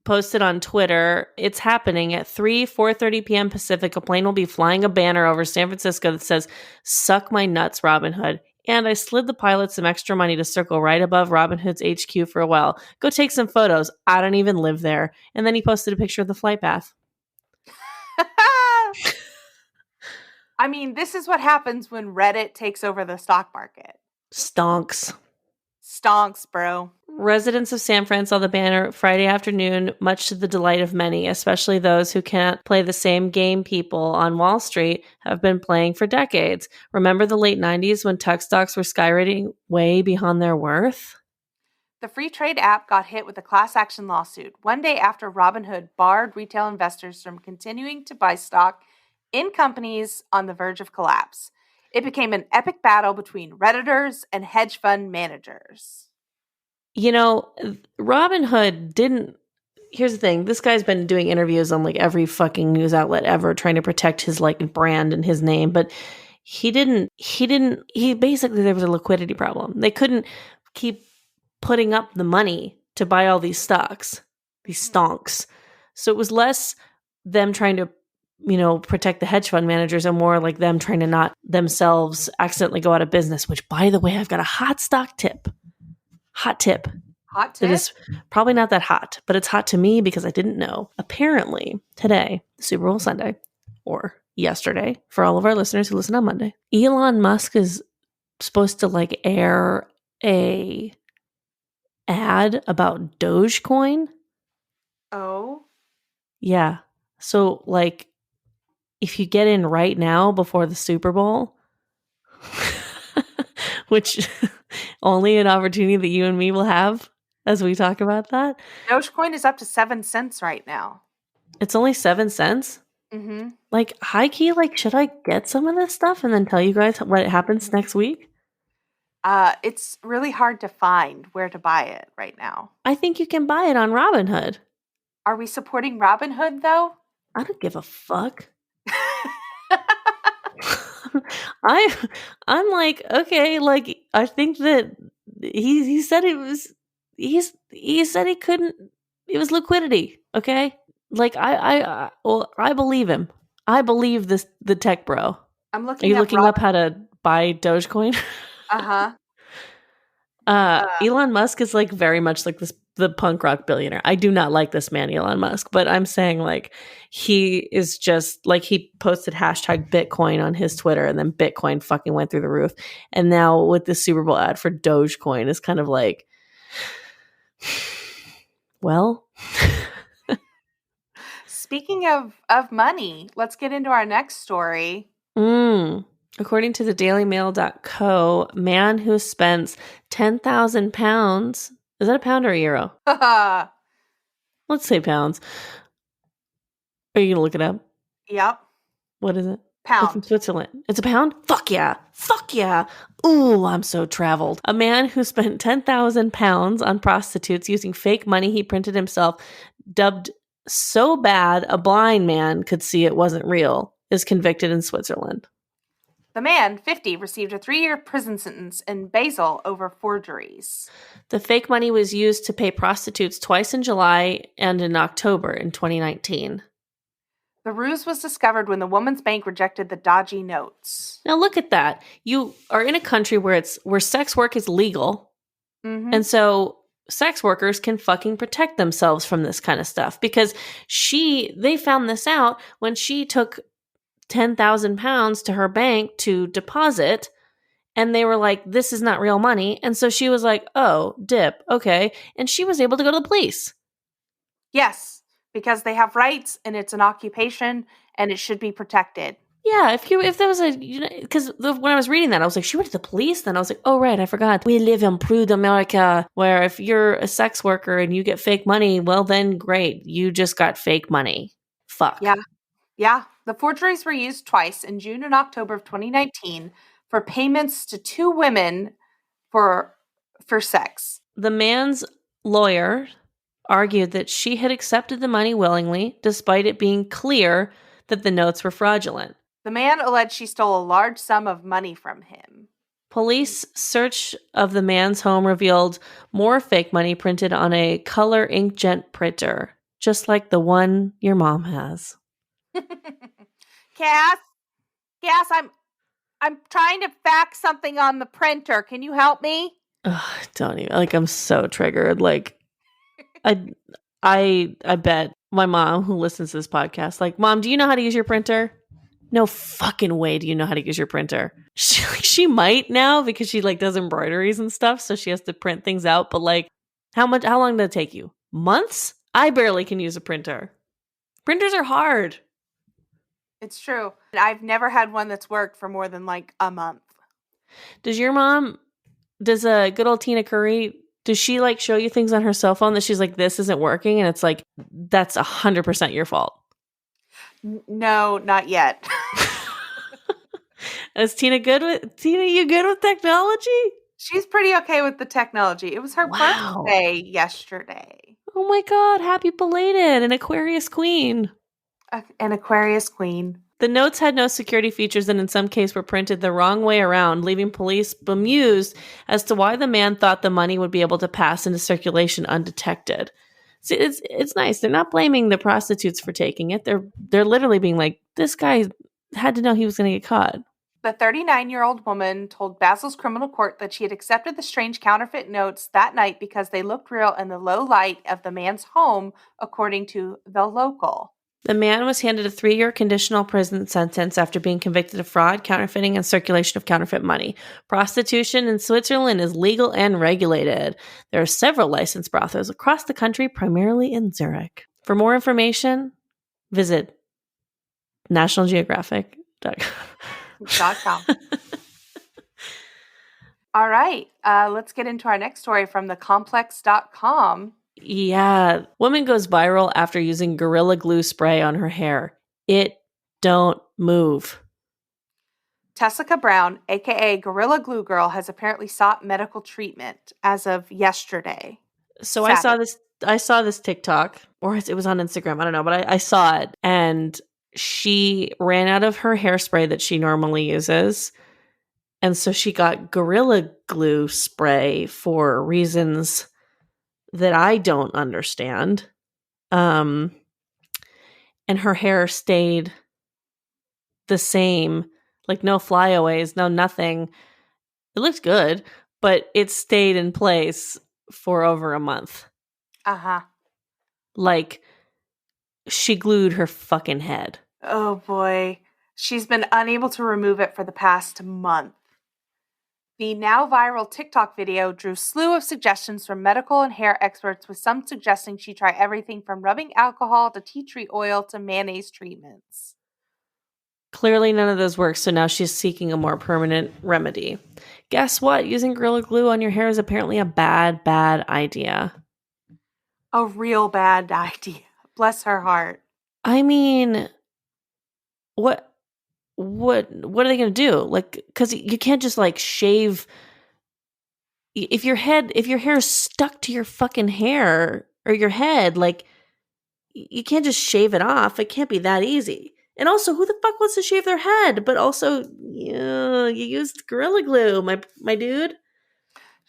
S2: posted on Twitter, it's happening at 4:30 p.m. Pacific. A plane will be flying a banner over San Francisco that says, "Suck my nuts, Robin Hood." And I slid the pilot some extra money to circle right above Robin Hood's HQ for a while. Go take some photos. I don't even live there. And then he posted a picture of the flight path.
S1: I mean, this is what happens when Reddit takes over the stock market.
S2: Stonks.
S1: Stonks, bro.
S2: Residents of San Fran saw the banner Friday afternoon, much to the delight of many, especially those who can't play the same game people on Wall Street have been playing for decades. Remember the late 90s when tech stocks were skyrocketing way beyond their worth?
S1: The free trade app got hit with a class action lawsuit one day after Robinhood barred retail investors from continuing to buy stock in companies on the verge of collapse. It became an epic battle between Redditors and hedge fund managers.
S2: You know, Robinhood didn't... Here's the thing. This guy's been doing interviews on like every fucking news outlet ever, trying to protect his like brand and his name, but he basically, there was a liquidity problem. They couldn't keep putting up the money to buy all these stocks, these stonks. So it was less them trying to, protect the hedge fund managers and more like them trying to not themselves accidentally go out of business, which, by the way, I've got a hot tip. Hot tip. It is probably not that hot, but it's hot to me because I didn't know. Apparently, today, Super Bowl Sunday, or yesterday, for all of our listeners who listen on Monday, Elon Musk is supposed to like air a ad about Dogecoin.
S1: Oh?
S2: Yeah. So like, if you get in right now before the Super Bowl, which only an opportunity that you and me will have as we talk about that.
S1: Dogecoin is up to 7 cents right now.
S2: It's only 7 cents?
S1: Mm-hmm.
S2: Like, high key, like, should I get some of this stuff and then tell you guys what happens next week?
S1: It's really hard to find where to buy it right now.
S2: I think you can buy it on Robinhood.
S1: Are we supporting Robinhood, though?
S2: I don't give a fuck. I'm like, okay, like, I think that he said it was he said he couldn't, it was liquidity, okay? Like, I believe him. I believe the tech bro.
S1: I'm
S2: Are
S1: looking
S2: you
S1: up
S2: looking up how to buy Dogecoin?
S1: Uh-huh.
S2: Elon Musk is like very much like the punk rock billionaire. I do not like this man, Elon Musk, but I'm saying like he is just like, he posted hashtag Bitcoin on his Twitter and then Bitcoin fucking went through the roof. And now with the Super Bowl ad for Dogecoin is kind of like, well,
S1: Speaking of money, let's get into our next story.
S2: According to the dailymail.co, man who spends 10,000 pounds, is that a pound or a euro? Let's say pounds. Are you going to look it up?
S1: Yep.
S2: What is it?
S1: Pound.
S2: It's in Switzerland. It's a pound? Fuck yeah. Fuck yeah. Ooh, I'm so traveled. A man who spent 10,000 pounds on prostitutes using fake money he printed himself, dubbed so bad a blind man could see it wasn't real, is convicted in Switzerland.
S1: The man, 50, received a 3-year prison sentence in Basel over forgeries.
S2: The fake money was used to pay prostitutes twice in July and in October in 2019.
S1: The ruse was discovered when the woman's bank rejected the dodgy notes.
S2: Now look at that. You are in a country where sex work is legal.
S1: Mm-hmm.
S2: And so sex workers can fucking protect themselves from this kind of stuff, because they found this out when she took 10,000 pounds to her bank to deposit, and they were like, this is not real money. And so she was like, oh, dip. Okay. And she was able to go to the police.
S1: Yes, because they have rights and it's an occupation and it should be protected.
S2: Yeah, if there was because when I was reading that, I was like, she went to the police? Then I was like, oh, right, I forgot. We live in Prude America, where if you're a sex worker and you get fake money, well, then great. You just got fake money. Fuck.
S1: Yeah. The forgeries were used twice in June and October of 2019 for payments to 2 women for sex.
S2: The man's lawyer argued that she had accepted the money willingly, despite it being clear that the notes were fraudulent.
S1: The man alleged she stole a large sum of money from him.
S2: Police search of the man's home revealed more fake money printed on a color inkjet printer, just like the one your mom has.
S1: Cass, I'm trying to fax something on the printer. Can you help me?
S2: Ugh, don't even, like, I'm so triggered. Like, I bet my mom, who listens to this podcast, like, Mom, do you know how to use your printer? No fucking way do you know how to use your printer. She might now, because she like does embroideries and stuff, so she has to print things out. But like, how long did it take you? Months? I barely can use a printer. Printers are hard.
S1: It's true. I've never had one that's worked for more than like a month.
S2: Does a good old Tina Curry, does she like show you things on her cell phone that she's like, this isn't working? And it's like, that's 100% your fault.
S1: No, not yet.
S2: Is Tina you good with technology?
S1: She's pretty okay with the technology. It was her birthday yesterday.
S2: Oh my God, happy belated, an Aquarius queen.
S1: An Aquarius queen.
S2: The notes had no security features and in some cases were printed the wrong way around, leaving police bemused as to why the man thought the money would be able to pass into circulation undetected. See, it's nice. They're not blaming the prostitutes for taking it. They're literally being like, this guy had to know he was going to get caught.
S1: The 39-year-old woman told Basel's criminal court that she had accepted the strange counterfeit notes that night because they looked real in the low light of the man's home, according to The Local.
S2: The man was handed a 3-year conditional prison sentence after being convicted of fraud, counterfeiting, and circulation of counterfeit money. Prostitution in Switzerland is legal and regulated. There are several licensed brothels across the country, primarily in Zurich. For more information, visit nationalgeographic.com.
S1: All right, let's get into our next story from thecomplex.com.
S2: Yeah. Woman goes viral after using Gorilla Glue spray on her hair. It don't move.
S1: Tessica Brown, aka Gorilla Glue Girl, has apparently sought medical treatment as of yesterday.
S2: So
S1: Saturday.
S2: I saw this TikTok, or it was on Instagram, I don't know, but I saw it, and she ran out of her hairspray that she normally uses. And so she got Gorilla Glue spray for reasons that I don't understand. And her hair stayed the same, like no flyaways, no nothing. It looked good, but it stayed in place for over a month.
S1: Uh-huh.
S2: Like, she glued her fucking head.
S1: Oh boy. She's been unable to remove it for the past month. The now viral TikTok video drew a slew of suggestions from medical and hair experts, with some suggesting she try everything from rubbing alcohol to tea tree oil to mayonnaise treatments.
S2: Clearly none of those work, so now she's seeking a more permanent remedy. Guess what? Using Gorilla Glue on your hair is apparently a bad idea.
S1: A real bad idea. Bless her heart.
S2: I mean, what are they going to do? Like, because you can't just like shave. If your hair is stuck to your fucking hair or your head, like, you can't just shave it off. It can't be that easy. And also, who the fuck wants to shave their head? But also, you used Gorilla Glue, my dude.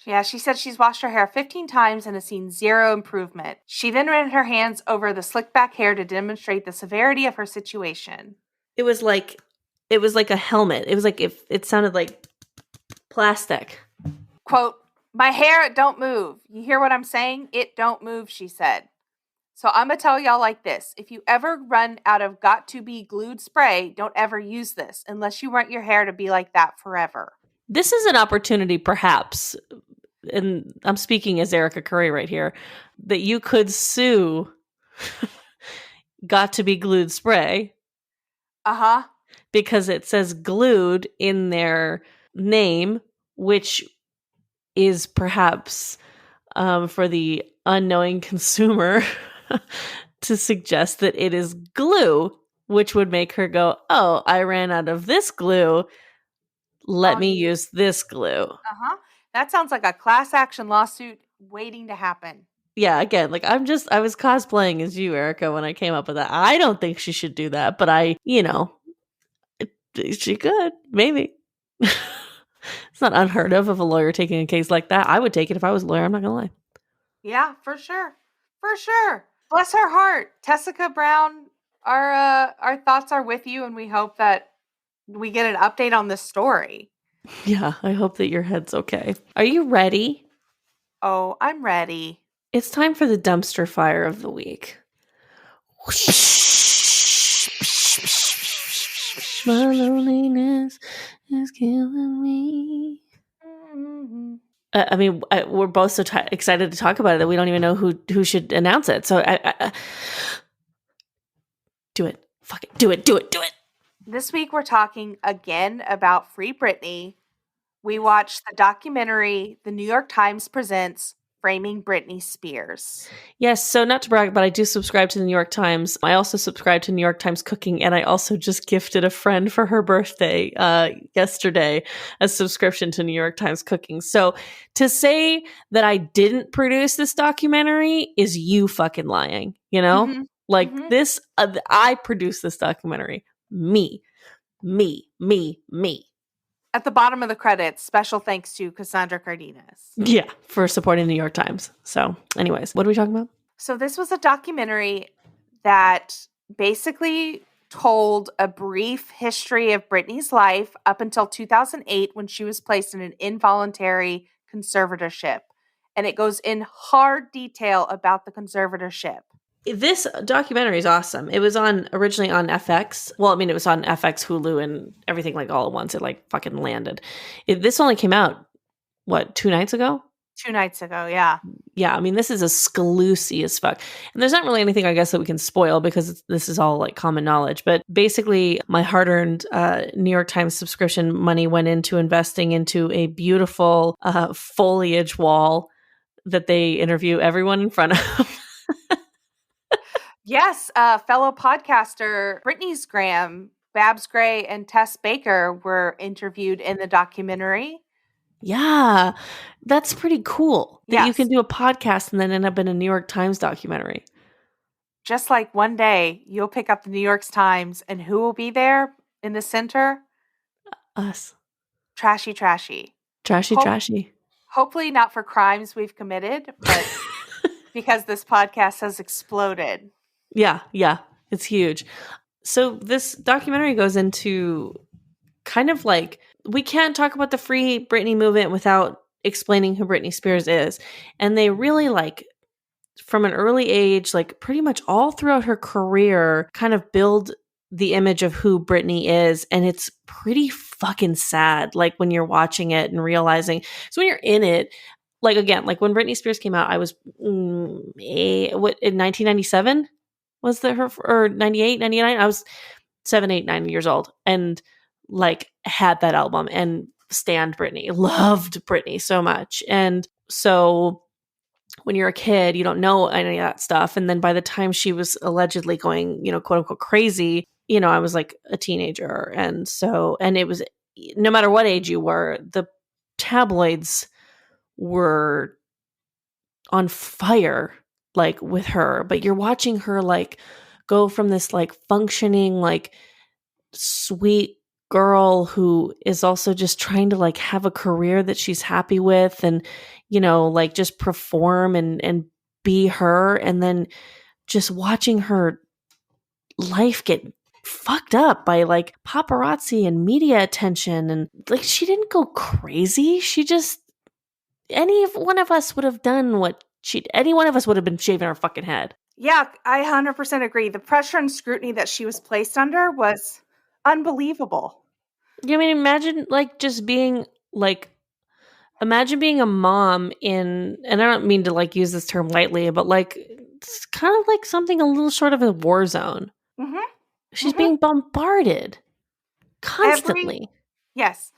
S1: Yeah, she said she's washed her hair 15 times and has seen zero improvement. She then ran her hands over the slick back hair to demonstrate the severity of her situation.
S2: It was like a helmet. It was like if it sounded like plastic.
S1: Quote, "My hair, it don't move. You hear what I'm saying? It don't move," she said. So I'm going to tell y'all like this. If you ever run out of got to be glued spray, don't ever use this unless you want your hair to be like that forever.
S2: This is an opportunity, perhaps, and I'm speaking as Erica Curry right here, that you could sue got to be glued spray.
S1: Uh-huh.
S2: Because it says glued in their name, which is perhaps for the unknowing consumer to suggest that it is glue, which would make her go, oh, I ran out of this glue. Let me use this glue.
S1: Uh-huh. That sounds like a class action lawsuit waiting to happen.
S2: Yeah, again, like I was cosplaying as you, Erica, when I came up with that. I don't think she should do that, but she could, maybe. It's not unheard of a lawyer taking a case like that. I would take it if I was a lawyer. I'm not going to lie.
S1: Yeah, for sure. For sure. Bless her heart. Tessica Brown, our thoughts are with you, and we hope that we get an update on this story.
S2: Yeah, I hope that your head's okay. Are you ready?
S1: Oh, I'm ready.
S2: It's time for the dumpster fire of the week. My loneliness is killing me. Mm-hmm. I mean, we're both so excited to talk about it that we don't even know who should announce it. So do it. Fuck it. Do it.
S1: This week we're talking again about Free Britney. We watched the documentary The New York Times Presents Framing Britney Spears.
S2: Yes, so not to brag, but I do subscribe to the New York Times. I also subscribe to New York Times Cooking, and I also just gifted a friend for her birthday yesterday a subscription to New York Times Cooking. So to say that I didn't produce this documentary is you fucking lying, you know? Mm-hmm. Like this, I produced this documentary. Me.
S1: At the bottom of the credits, special thanks to Cassandra Cardenas.
S2: Yeah, for supporting the New York Times. So anyways, what are we talking about?
S1: So this was a documentary that basically told a brief history of Britney's life up until 2008 when she was placed in an involuntary conservatorship. And it goes in hard detail about the conservatorship.
S2: This documentary is awesome. It was originally on FX. Well, I mean, it was on FX, Hulu, and everything like all at once. It like fucking landed. This only came out, 2 nights ago?
S1: 2 nights ago, yeah.
S2: Yeah, I mean, this is exclusive as fuck. And there's not really anything, I guess, that we can spoil because this is all like common knowledge. But basically, my hard-earned New York Times subscription money went into investing into a beautiful foliage wall that they interview everyone in front of.
S1: Yes, fellow podcaster Britney's Graham, Babs Gray, and Tess Baker were interviewed in the documentary.
S2: Yeah, that's pretty cool that you can
S1: Yes.
S2: do a podcast and then end up in a New York Times documentary.
S1: Just like one day you'll pick up the New York Times and who will be there in the center?
S2: Us.
S1: Trashy, trashy.
S2: Trashy.
S1: Hopefully not for crimes we've committed, but because this podcast has exploded.
S2: Yeah, it's huge. So this documentary goes into kind of like, we can't talk about the Free Britney movement without explaining who Britney Spears is. And they really like, from an early age, like pretty much all throughout her career, kind of build the image of who Britney is. And it's pretty fucking sad, like when you're watching it and realizing. So when you're in it, like again, like when Britney Spears came out, I was in 1997 was that her, or 98, 99? I was 7, 8, 9 years old and like had that album and stand Britney, loved Britney so much. And so when you're a kid, you don't know any of that stuff. And then by the time she was allegedly going, quote unquote crazy, I was like a teenager. And so, and it was, no matter what age you were, the tabloids were on fire, like with her. But you're watching her like go from this like functioning, like sweet girl who is also just trying to like have a career that she's happy with and like just perform and be her, and then just watching her life get fucked up by like paparazzi and media attention. And like she didn't go crazy, she just, any one of us would have done what any one of us would have been shaving her fucking head.
S1: Yeah, I 100% agree. The pressure and scrutiny that she was placed under was unbelievable.
S2: I mean, imagine like just being like, imagine being a mom in, and I don't mean to like use this term lightly, but like it's kind of like something a little short of a war zone.
S1: Mm-hmm.
S2: She's being bombarded constantly.
S1: Yes.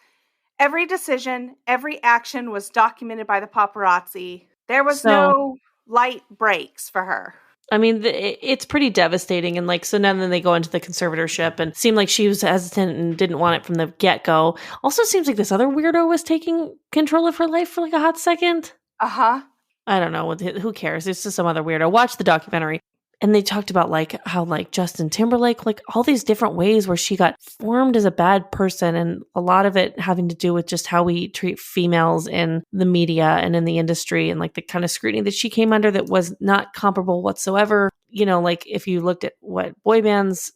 S1: Every decision, every action was documented by the paparazzi. There was no light breaks for her.
S2: I mean, it's pretty devastating. And like, so now then they go into the conservatorship and seemed like she was hesitant and didn't want it from the get-go. Also seems like this other weirdo was taking control of her life for like a hot second.
S1: Uh-huh.
S2: I don't know. Who cares? It's just some other weirdo. Watch the documentary. And they talked about like how like Justin Timberlake, like all these different ways where she got formed as a bad person. And a lot of it having to do with just how we treat females in the media and in the industry, and like the kind of scrutiny that she came under that was not comparable whatsoever. Like if you looked at what boy bands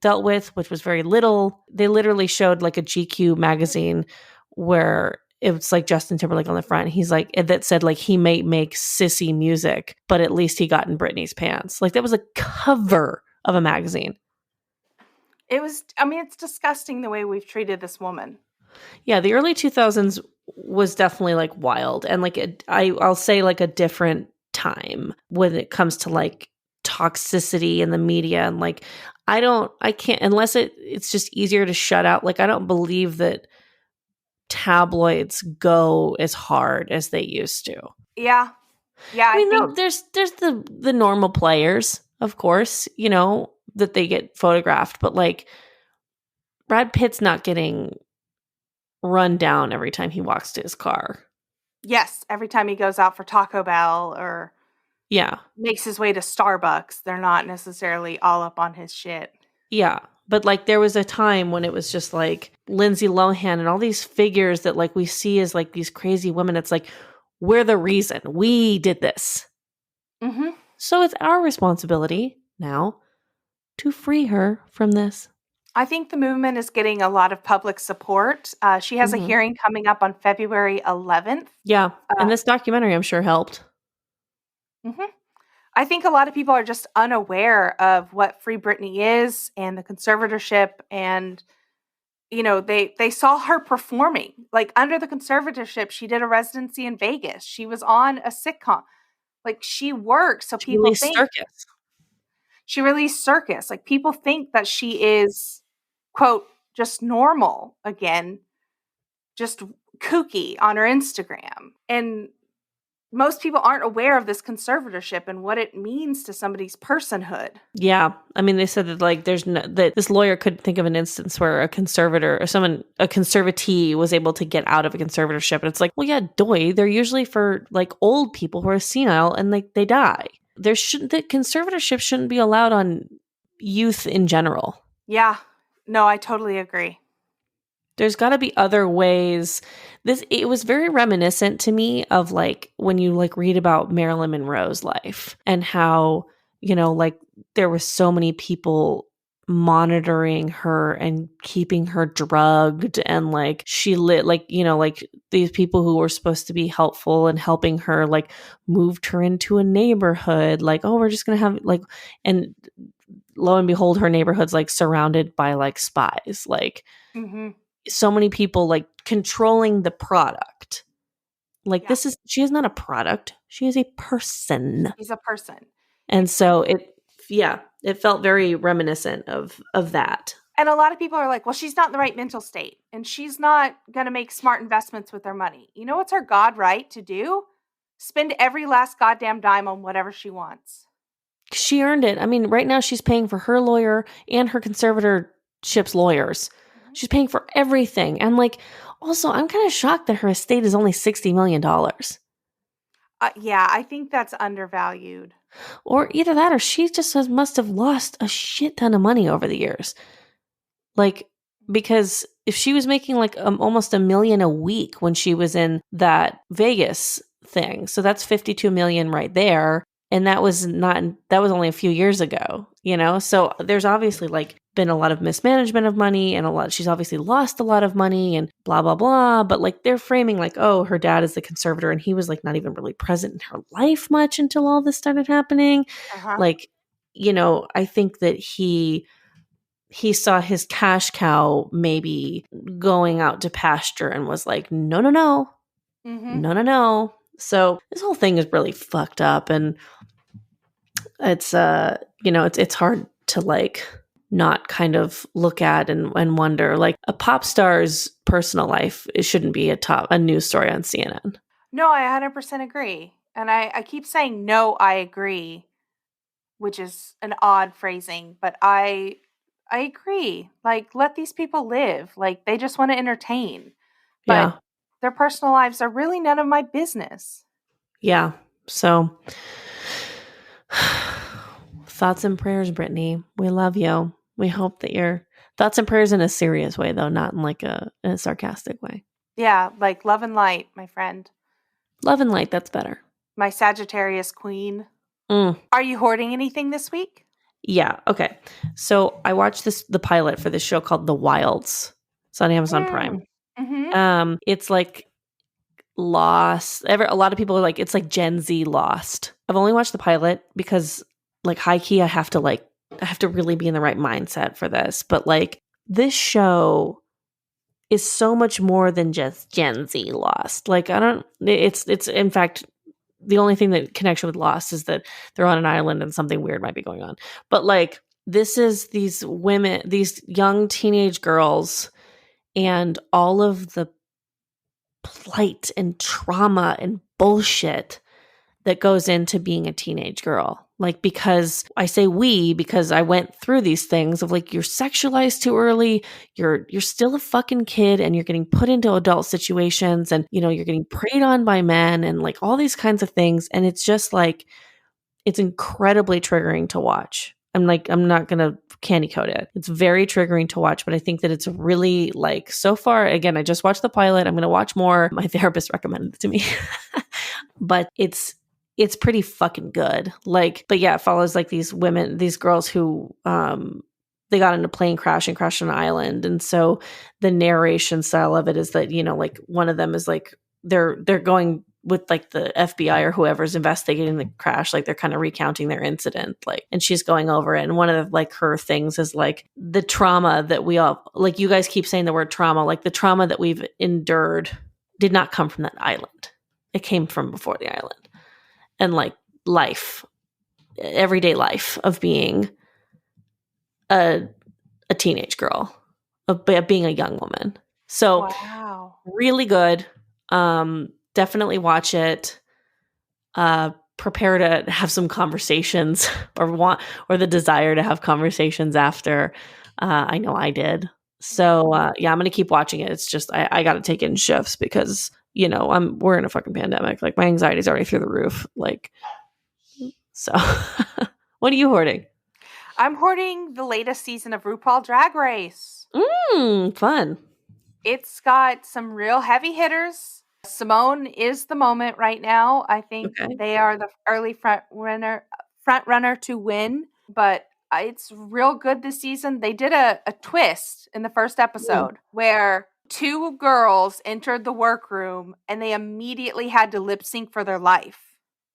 S2: dealt with, which was very little, they literally showed like a GQ magazine where it was like Justin Timberlake on the front. He's like, that said like he may make sissy music, but at least he got in Britney's pants. Like that was a cover of a magazine.
S1: It was, I mean, it's disgusting the way we've treated this woman.
S2: Yeah, the early 2000s was definitely like wild, and like I'll say like a different time when it comes to like toxicity in the media, and like I can't, unless it's just easier to shut out. Like I don't believe that tabloids go as hard as they used to.
S1: Yeah.
S2: I mean, no, there's the normal players, of course, that they get photographed, but like Brad Pitt's not getting run down every time he walks to his car.
S1: Yes, every time he goes out for Taco Bell or makes his way to Starbucks, they're not necessarily all up on his shit.
S2: Yeah. But like there was a time when it was just like Lindsay Lohan and all these figures that like we see as like these crazy women. It's like, we're the reason. We did this.
S1: Mm-hmm.
S2: So it's our responsibility now to free her from this.
S1: I think the movement is getting a lot of public support. She has a hearing coming up on February 11th.
S2: Yeah. And this documentary, I'm sure, helped.
S1: Mm-hmm. I think a lot of people are just unaware of what Free Britney is and the conservatorship. And, they saw her performing. Like under the conservatorship, she did a residency in Vegas. She was on a sitcom. Like she worked. So people think
S2: circus.
S1: She released Circus. Like people think that she is, quote, just normal again, just kooky on her Instagram. And most people aren't aware of this conservatorship and what it means to somebody's personhood.
S2: Yeah. I mean, they said that like that this lawyer couldn't think of an instance where a conservator or a conservatee was able to get out of a conservatorship. And it's like, well, yeah, they're usually for like old people who are senile and like they die. The conservatorship shouldn't be allowed on youth in general.
S1: Yeah. No, I totally agree.
S2: There's got to be other ways. It was very reminiscent to me of like when you like read about Marilyn Monroe's life and how, like there were so many people monitoring her and keeping her drugged, and like she lit like these people who were supposed to be helpful and helping her like moved her into a neighborhood like, oh, we're just gonna have like, and lo and behold, her neighborhood's like surrounded by like spies, like so many people like controlling the product. Like she is not a product. She is a person.
S1: She's a person.
S2: And so it felt very reminiscent of that.
S1: And a lot of people are like, well, she's not in the right mental state and she's not going to make smart investments with her money. You know what's her God right to do? Spend every last goddamn dime on whatever she wants.
S2: She earned it. I mean, right now she's paying for her lawyer and her conservatorship's lawyers. She's paying for everything. And like, also, I'm kind of shocked that her estate is only $60 million.
S1: Yeah, I think that's undervalued.
S2: Or either that or she just must have lost a shit ton of money over the years. Like, because if she was making like almost $1 million a week when she was in that Vegas thing, so that's 52 million right there. And that was only a few years ago, So there's obviously like been a lot of mismanagement of money and she's obviously lost a lot of money and blah, blah, blah. But like they're framing like, oh, her dad is the conservator and he was like not even really present in her life much until all this started happening. Like, I think that he saw his cash cow maybe going out to pasture and was like, no, no, no, no. So this whole thing is really fucked up, and it's it's hard to like not kind of look at and wonder like a pop star's personal life. It shouldn't be a news story on CNN.
S1: No, I 100% agree, and I keep saying no, I agree, which is an odd phrasing, but I agree. Like, let these people live. Like, they just want to entertain, but their personal lives are really none of my business.
S2: Yeah. So thoughts and prayers, Brittany. We love you. We hope that your thoughts and prayers in a serious way, though, not in like in a sarcastic way.
S1: Yeah. Like love and light, my friend.
S2: Love and light. That's better.
S1: My Sagittarius queen. Are you hoarding anything this week?
S2: Yeah. Okay. So I watched the pilot for this show called The Wilds. It's on Amazon Prime. It's like Lost. A lot of people are like, it's like Gen Z Lost. I've only watched the pilot because like high key, I have to really be in the right mindset for this. But like this show is so much more than just Gen Z Lost. Like it's in fact, the only thing that connection with Lost is that they're on an island and something weird might be going on. But like this is these young teenage girls and all of the plight and trauma and bullshit that goes into being a teenage girl. Like, because I say because I went through these things of like, you're sexualized too early, you're still a fucking kid and you're getting put into adult situations and, you're getting preyed on by men and like all these kinds of things. And it's just like, it's incredibly triggering to watch. I'm not going to candy coat it. It's very triggering to watch, but I think that it's really like, so far, again, I just watched the pilot. I'm going to watch more. My therapist recommended it to me, but it's pretty fucking good. Like, but yeah, it follows like these girls who, they got in a plane crash and crashed on an island. And so the narration style of it is that, like one of them is like, they're going with like the FBI or whoever's investigating the crash, like they're kind of recounting their incident, like, and she's going over it. And one of the, like her things is like the trauma that we all, like you guys keep saying the word trauma, like the trauma that we've endured did not come from that island. It came from before the island. And like everyday life of being a teenage girl, of being a young woman. So
S1: wow.
S2: Really good. Definitely watch it. prepare to have some conversations or the desire to have conversations after. I know I did. So yeah, I'm gonna keep watching it. It's just I got to take it in shifts because we're in a fucking pandemic. Like my anxiety's already through the roof. Like so. What are you hoarding?
S1: I'm hoarding the latest season of RuPaul Drag Race.
S2: Fun.
S1: It's got some real heavy hitters. Simone is the moment right now. I think they are the early front runner to win, but it's real good this season. They did a twist in the first episode where two girls entered the workroom and they immediately had to lip sync for their life,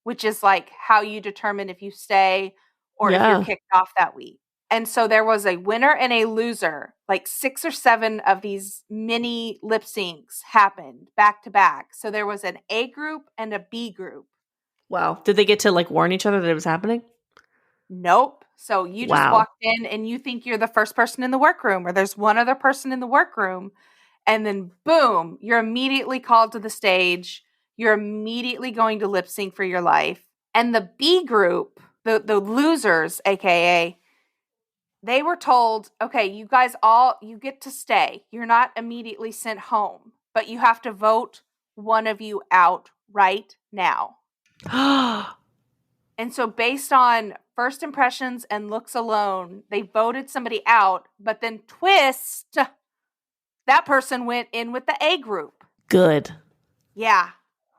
S1: which is like how you determine if you stay or if you're kicked off that week. And so there was a winner and a loser. Like 6 or 7 of these mini lip syncs happened back to back. So there was an A group and a B group.
S2: Wow. Did they get to like warn each other that it was happening?
S1: Nope. So you just walked in and you think you're the first person in the workroom, or there's one other person in the workroom. And then boom, you're immediately called to the stage. You're immediately going to lip sync for your life. And the B group, the losers, AKA, they were told, okay, you guys you get to stay. You're not immediately sent home, but you have to vote one of you out right now. And so based on first impressions and looks alone, they voted somebody out, but then twist, that person went in with the A group.
S2: Good.
S1: Yeah.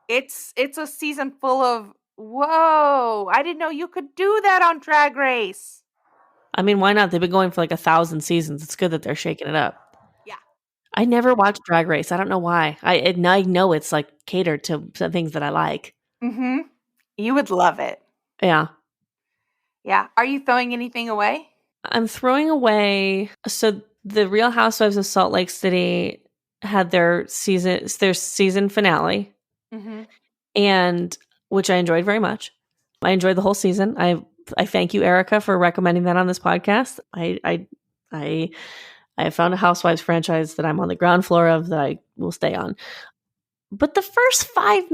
S1: It's a season full of, whoa, I didn't know you could do that on Drag Race.
S2: I mean, why not? They've been going for like 1,000 seasons. It's good that they're shaking it up.
S1: Yeah.
S2: I never watched Drag Race. I don't know why. I know it's like catered to things that I like.
S1: Mm-hmm. You would love it.
S2: Yeah.
S1: Yeah. Are you throwing anything away?
S2: I'm throwing away. So the Real Housewives of Salt Lake City had their season finale, and which I enjoyed very much. I enjoyed the whole season. I thank you, Erica, for recommending that on this podcast. I have found a Housewives franchise that I'm on the ground floor of that I will stay on. But the first 5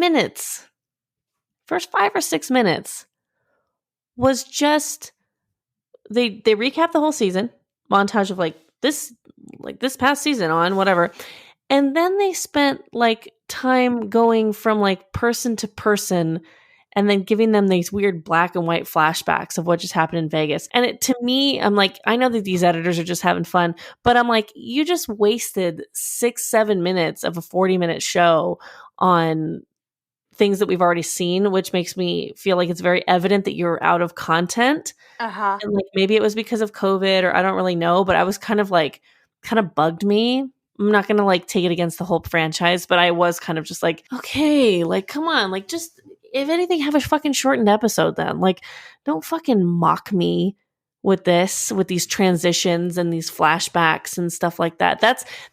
S2: or 6 minutes was just they recap the whole season, montage of like this past season on whatever. And then they spent like time going from like person to person and then giving them these weird black and white flashbacks of what just happened in Vegas. And to me, I'm like, I know that these editors are just having fun, but I'm like, you just wasted 6-7 minutes of a 40-minute show on things that we've already seen, which makes me feel like it's very evident that you're out of content. And like maybe it was because of COVID or I don't really know, but I was kind of bugged me. I'm not going to like take it against the whole franchise, but I was kind of just like, okay, like, come on, like just, if anything, have a fucking shortened episode then. Like, don't fucking mock me with these transitions and these flashbacks and stuff like that.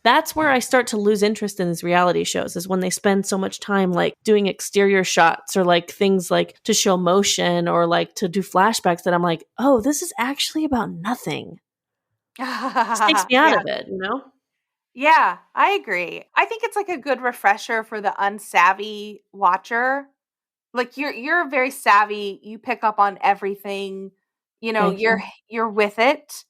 S2: That's where I start to lose interest in these reality shows, is when they spend so much time like doing exterior shots or like things like to show motion or like to do flashbacks that I'm like, oh, this is actually about nothing. It takes me out of it, you know?
S1: Yeah, I agree. I think it's like a good refresher for the unsavvy watcher. Like you're very savvy. You pick up on everything. You know, you're with it.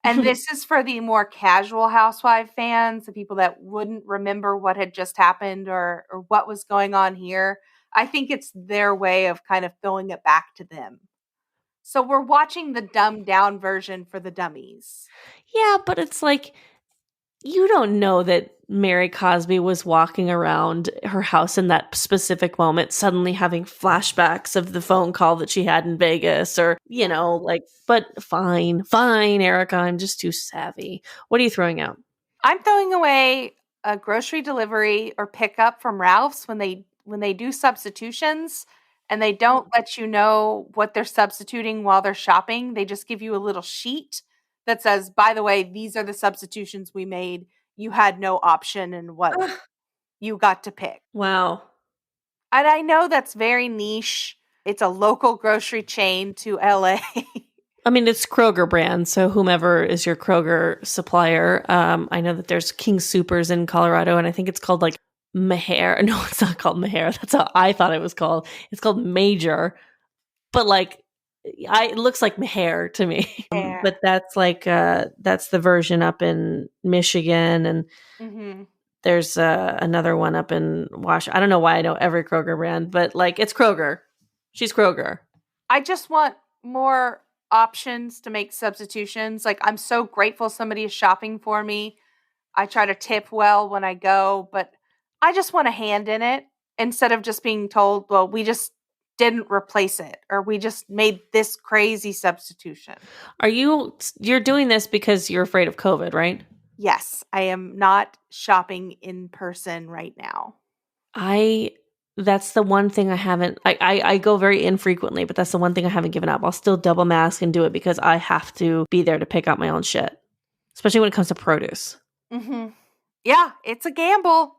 S1: And this is for the more casual Housewife fans, the people that wouldn't remember what had just happened or what was going on here. I think it's their way of kind of throwing it back to them. So we're watching the dumbed down version for the dummies.
S2: Yeah, but it's like, you don't know that Mary Cosby was walking around her house in that specific moment, suddenly having flashbacks of the phone call that she had in Vegas or, you know, like, but fine, Erica, I'm just too savvy. What are you throwing out?
S1: I'm throwing away a grocery delivery or pickup from Ralph's when they do substitutions and they don't let you know what they're substituting while they're shopping. They just give you a little sheet that says, by the way, these are the substitutions we made. You had no option in what you got to pick.
S2: Wow.
S1: And I know that's very niche. It's a local grocery chain to LA.
S2: I mean, it's Kroger brand, so whomever is your Kroger supplier. I know that there's King Soopers in Colorado, and I think it's called like Mahair. No, it's not called Mahair. That's how I thought it was called. It's called Major. But like, it looks like Mahair to me. But that's like that's the version up in Michigan, and there's another one up in Washington. I don't know why I know every Kroger brand, but like it's Kroger. She's Kroger.
S1: I just want more options to make substitutions. Like, I'm so grateful somebody is shopping for me. I try to tip well when I go, but I just want a hand in it instead of just being told, well, we just didn't replace it, or we just made this crazy substitution.
S2: You're doing this because you're afraid of COVID, right?
S1: Yes, I am not shopping in person right now.
S2: That's the one thing I haven't, I go very infrequently, but that's the one thing I haven't given up. I'll still double mask and do it because I have to be there to pick out my own shit, especially when it comes to produce.
S1: Yeah, it's a gamble.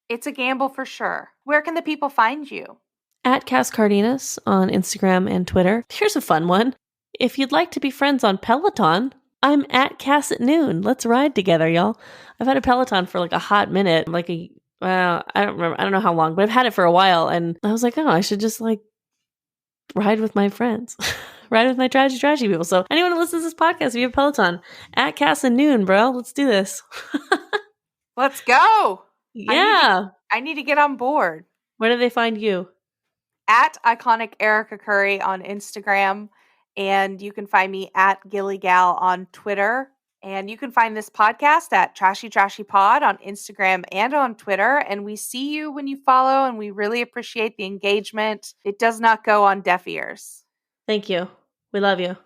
S1: It's a gamble for sure. Where can the people find you?
S2: At Cass Cardenas on Instagram and Twitter. Here's a fun one. If you'd like to be friends on Peloton, I'm at Cass at Noon. Let's ride together, y'all. I've had a Peloton for like a hot minute, I don't remember. I don't know how long, but I've had it for a while, and I was like, oh, I should just like ride with my friends, ride with my trashy people. So anyone who listens to this podcast, if you have Peloton, at Cass at Noon, bro, let's do this.
S1: Let's go.
S2: Yeah.
S1: I need to get on board.
S2: Where do they find you?
S1: At Iconic Erica Curry on Instagram. And you can find me at Gillygal on Twitter. And you can find this podcast at Trashy Pod on Instagram and on Twitter. And we see you when you follow, and we really appreciate the engagement. It does not go on deaf ears.
S2: Thank you. We love you.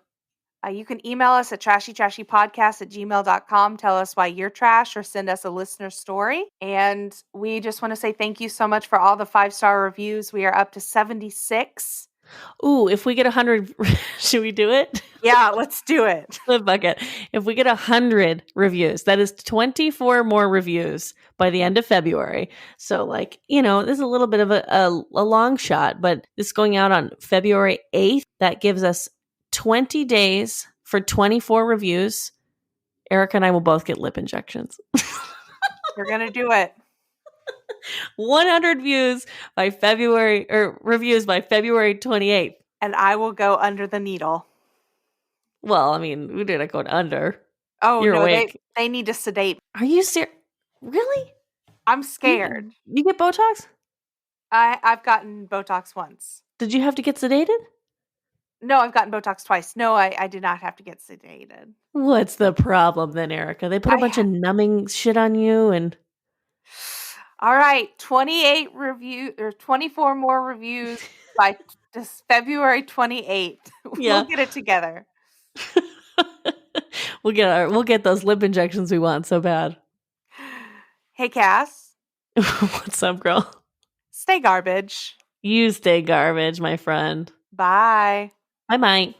S1: You can email us at trashytrashypodcast@gmail.com. Tell us why you're trash, or send us a listener story. And we just want to say thank you so much for all the 5-star reviews. We are up to 76.
S2: Ooh, if we get 100, should we do it?
S1: Yeah, let's do it.
S2: The bucket. If we get 100 reviews, that is 24 more reviews by the end of February. So like, this is a little bit of a long shot, but this is going out on February 8th. That gives us 20 days for 24 reviews. Erica and I will both get lip injections.
S1: We're going to do it.
S2: 100 reviews by February 28th.
S1: And I will go under the needle.
S2: Well, I mean, we didn't go under.
S1: Oh, you're awake. They need to sedate.
S2: Are you serious? Really?
S1: I'm scared.
S2: You get Botox?
S1: I've gotten Botox once.
S2: Did you have to get sedated?
S1: No, I've gotten Botox twice. No, I did not have to get sedated.
S2: What's the problem then, Erica? They put a bunch of numbing shit on you and...
S1: All right, 24 more reviews by this February 28th. We'll get it together.
S2: We'll get those lip injections we want so bad.
S1: Hey, Cass.
S2: What's up, girl?
S1: Stay garbage.
S2: You stay garbage, my friend.
S1: Bye.
S2: Bye-bye.